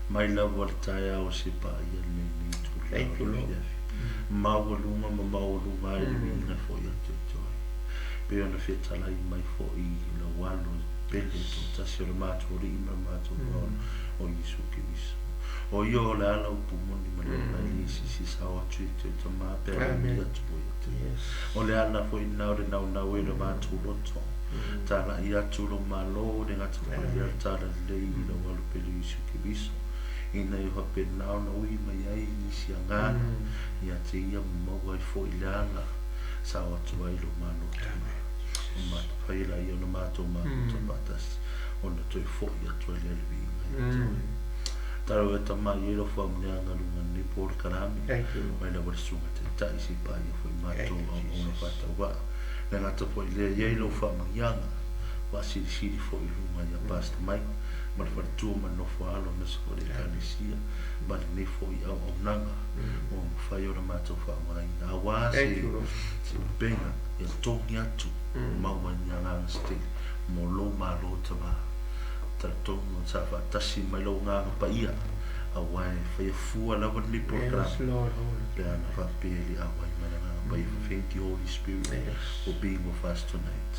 S2: mai la voltaia o se pa ia le ni tu
S1: thank you Lord
S2: mauluma mauluma I na fo ia te toi pe ona fetala I mai fo I lo walo pele tu tasio lo ma tu ri ma tu o Yesu Kristo o io la ala upu moni ma le si sawa tu te ma pe ia tu o le ana fo ina o le nau e le ma tu loto tala ia tu lo malo le ngata ia tala le I lo walo pele Yesu Kristo ina I hope nau na ui mai ai ni si angana ia te ia maua I fo ilanga sawa tu ai lo malo o ma faila ia no mato ma tu batas ona tu fo ia tu le le taro e tama I lo fa mneanga lunga ni por karami mai la versunga te tai si pa I fo mato ona pata wa le ngata fo le lo fa mneanga wa si fo I lunga ia pasta mai ma fa tu ma no fo alo na so le kanisia ma ni fo ia o nanga o fa yo na mato fa mai na wa si benga e tongi atu ma wa nyanga ste mo lo ma lo tama trato no sa fa tasi mai lo nga pa ia a wai fa fu ala wa ni program le ana fa peli a wai mana but thank you Holy Spirit for being with us tonight.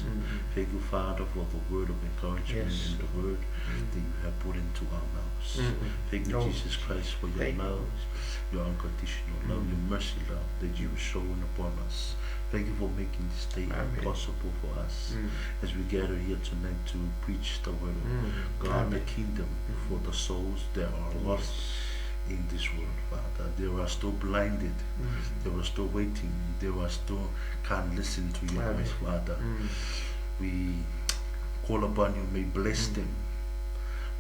S2: Thank you Father for the word of encouragement and the word that you have put into our mouths. Thank you Jesus Christ for your love, your unconditional love, your mercy love that you have shown upon us. Thank you for making this day possible for us as we gather here tonight to preach the word of God, the kingdom for the souls that are lost in this world, Father. They are still blinded, they are still waiting, they are still can't listen to your voice, Father. We call upon you, may bless them.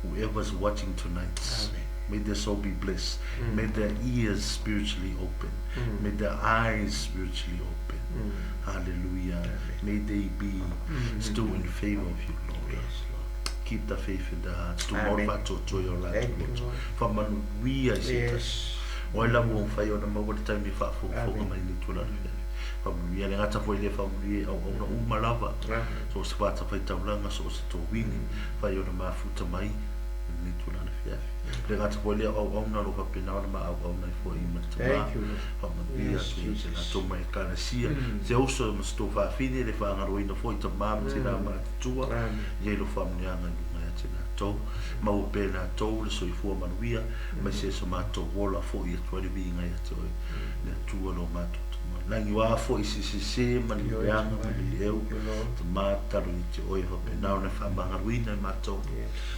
S2: Whoever's watching tonight, may their soul be blessed. May their ears spiritually open. May their eyes spiritually open. Hallelujah. May they be still in favor of you, Lord. Keep the faith in their hearts to motivate to your life, Lord. From we I say this. Oila mo fayo na mo the time fa fo mai ni tula. From we ale ngata fo ile family au na umalava. So spata fa taulanga so to win fayo na mafuta mai ni tula na fia. Le ngata fo ile au na ro pa pena na ma au na fo I ma tama. From we as we say na to mai kana sia. Se also mo sto fa fini le fa ngaro ina fo tama tina ma tua. Ye lo family anga to ma o pena to le so I fu manuia ma se so ma to wola fo I to le binga ya to le tu lo ma to la ni wa fo I se ma ni ya ma ni eu to ma ta ro I te o ho pena na fa ma ruina ma to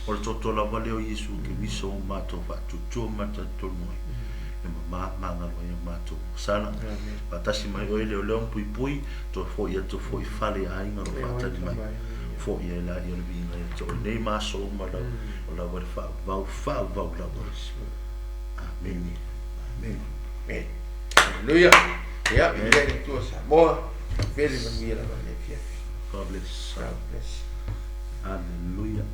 S2: o to la vale o Yesu ke mi so ma to fa tu ma ta to mo e ma ro ma to sala pa ta si mai o le o pui to fo ia to fo I fale ai ma ro fa ta di mai fo ia la ia le vinga ia to nei ma so ma la o la wa fa la amen
S1: amen hallelujah ya ile tu sa boa vele manguira la fia
S2: God bless hallelujah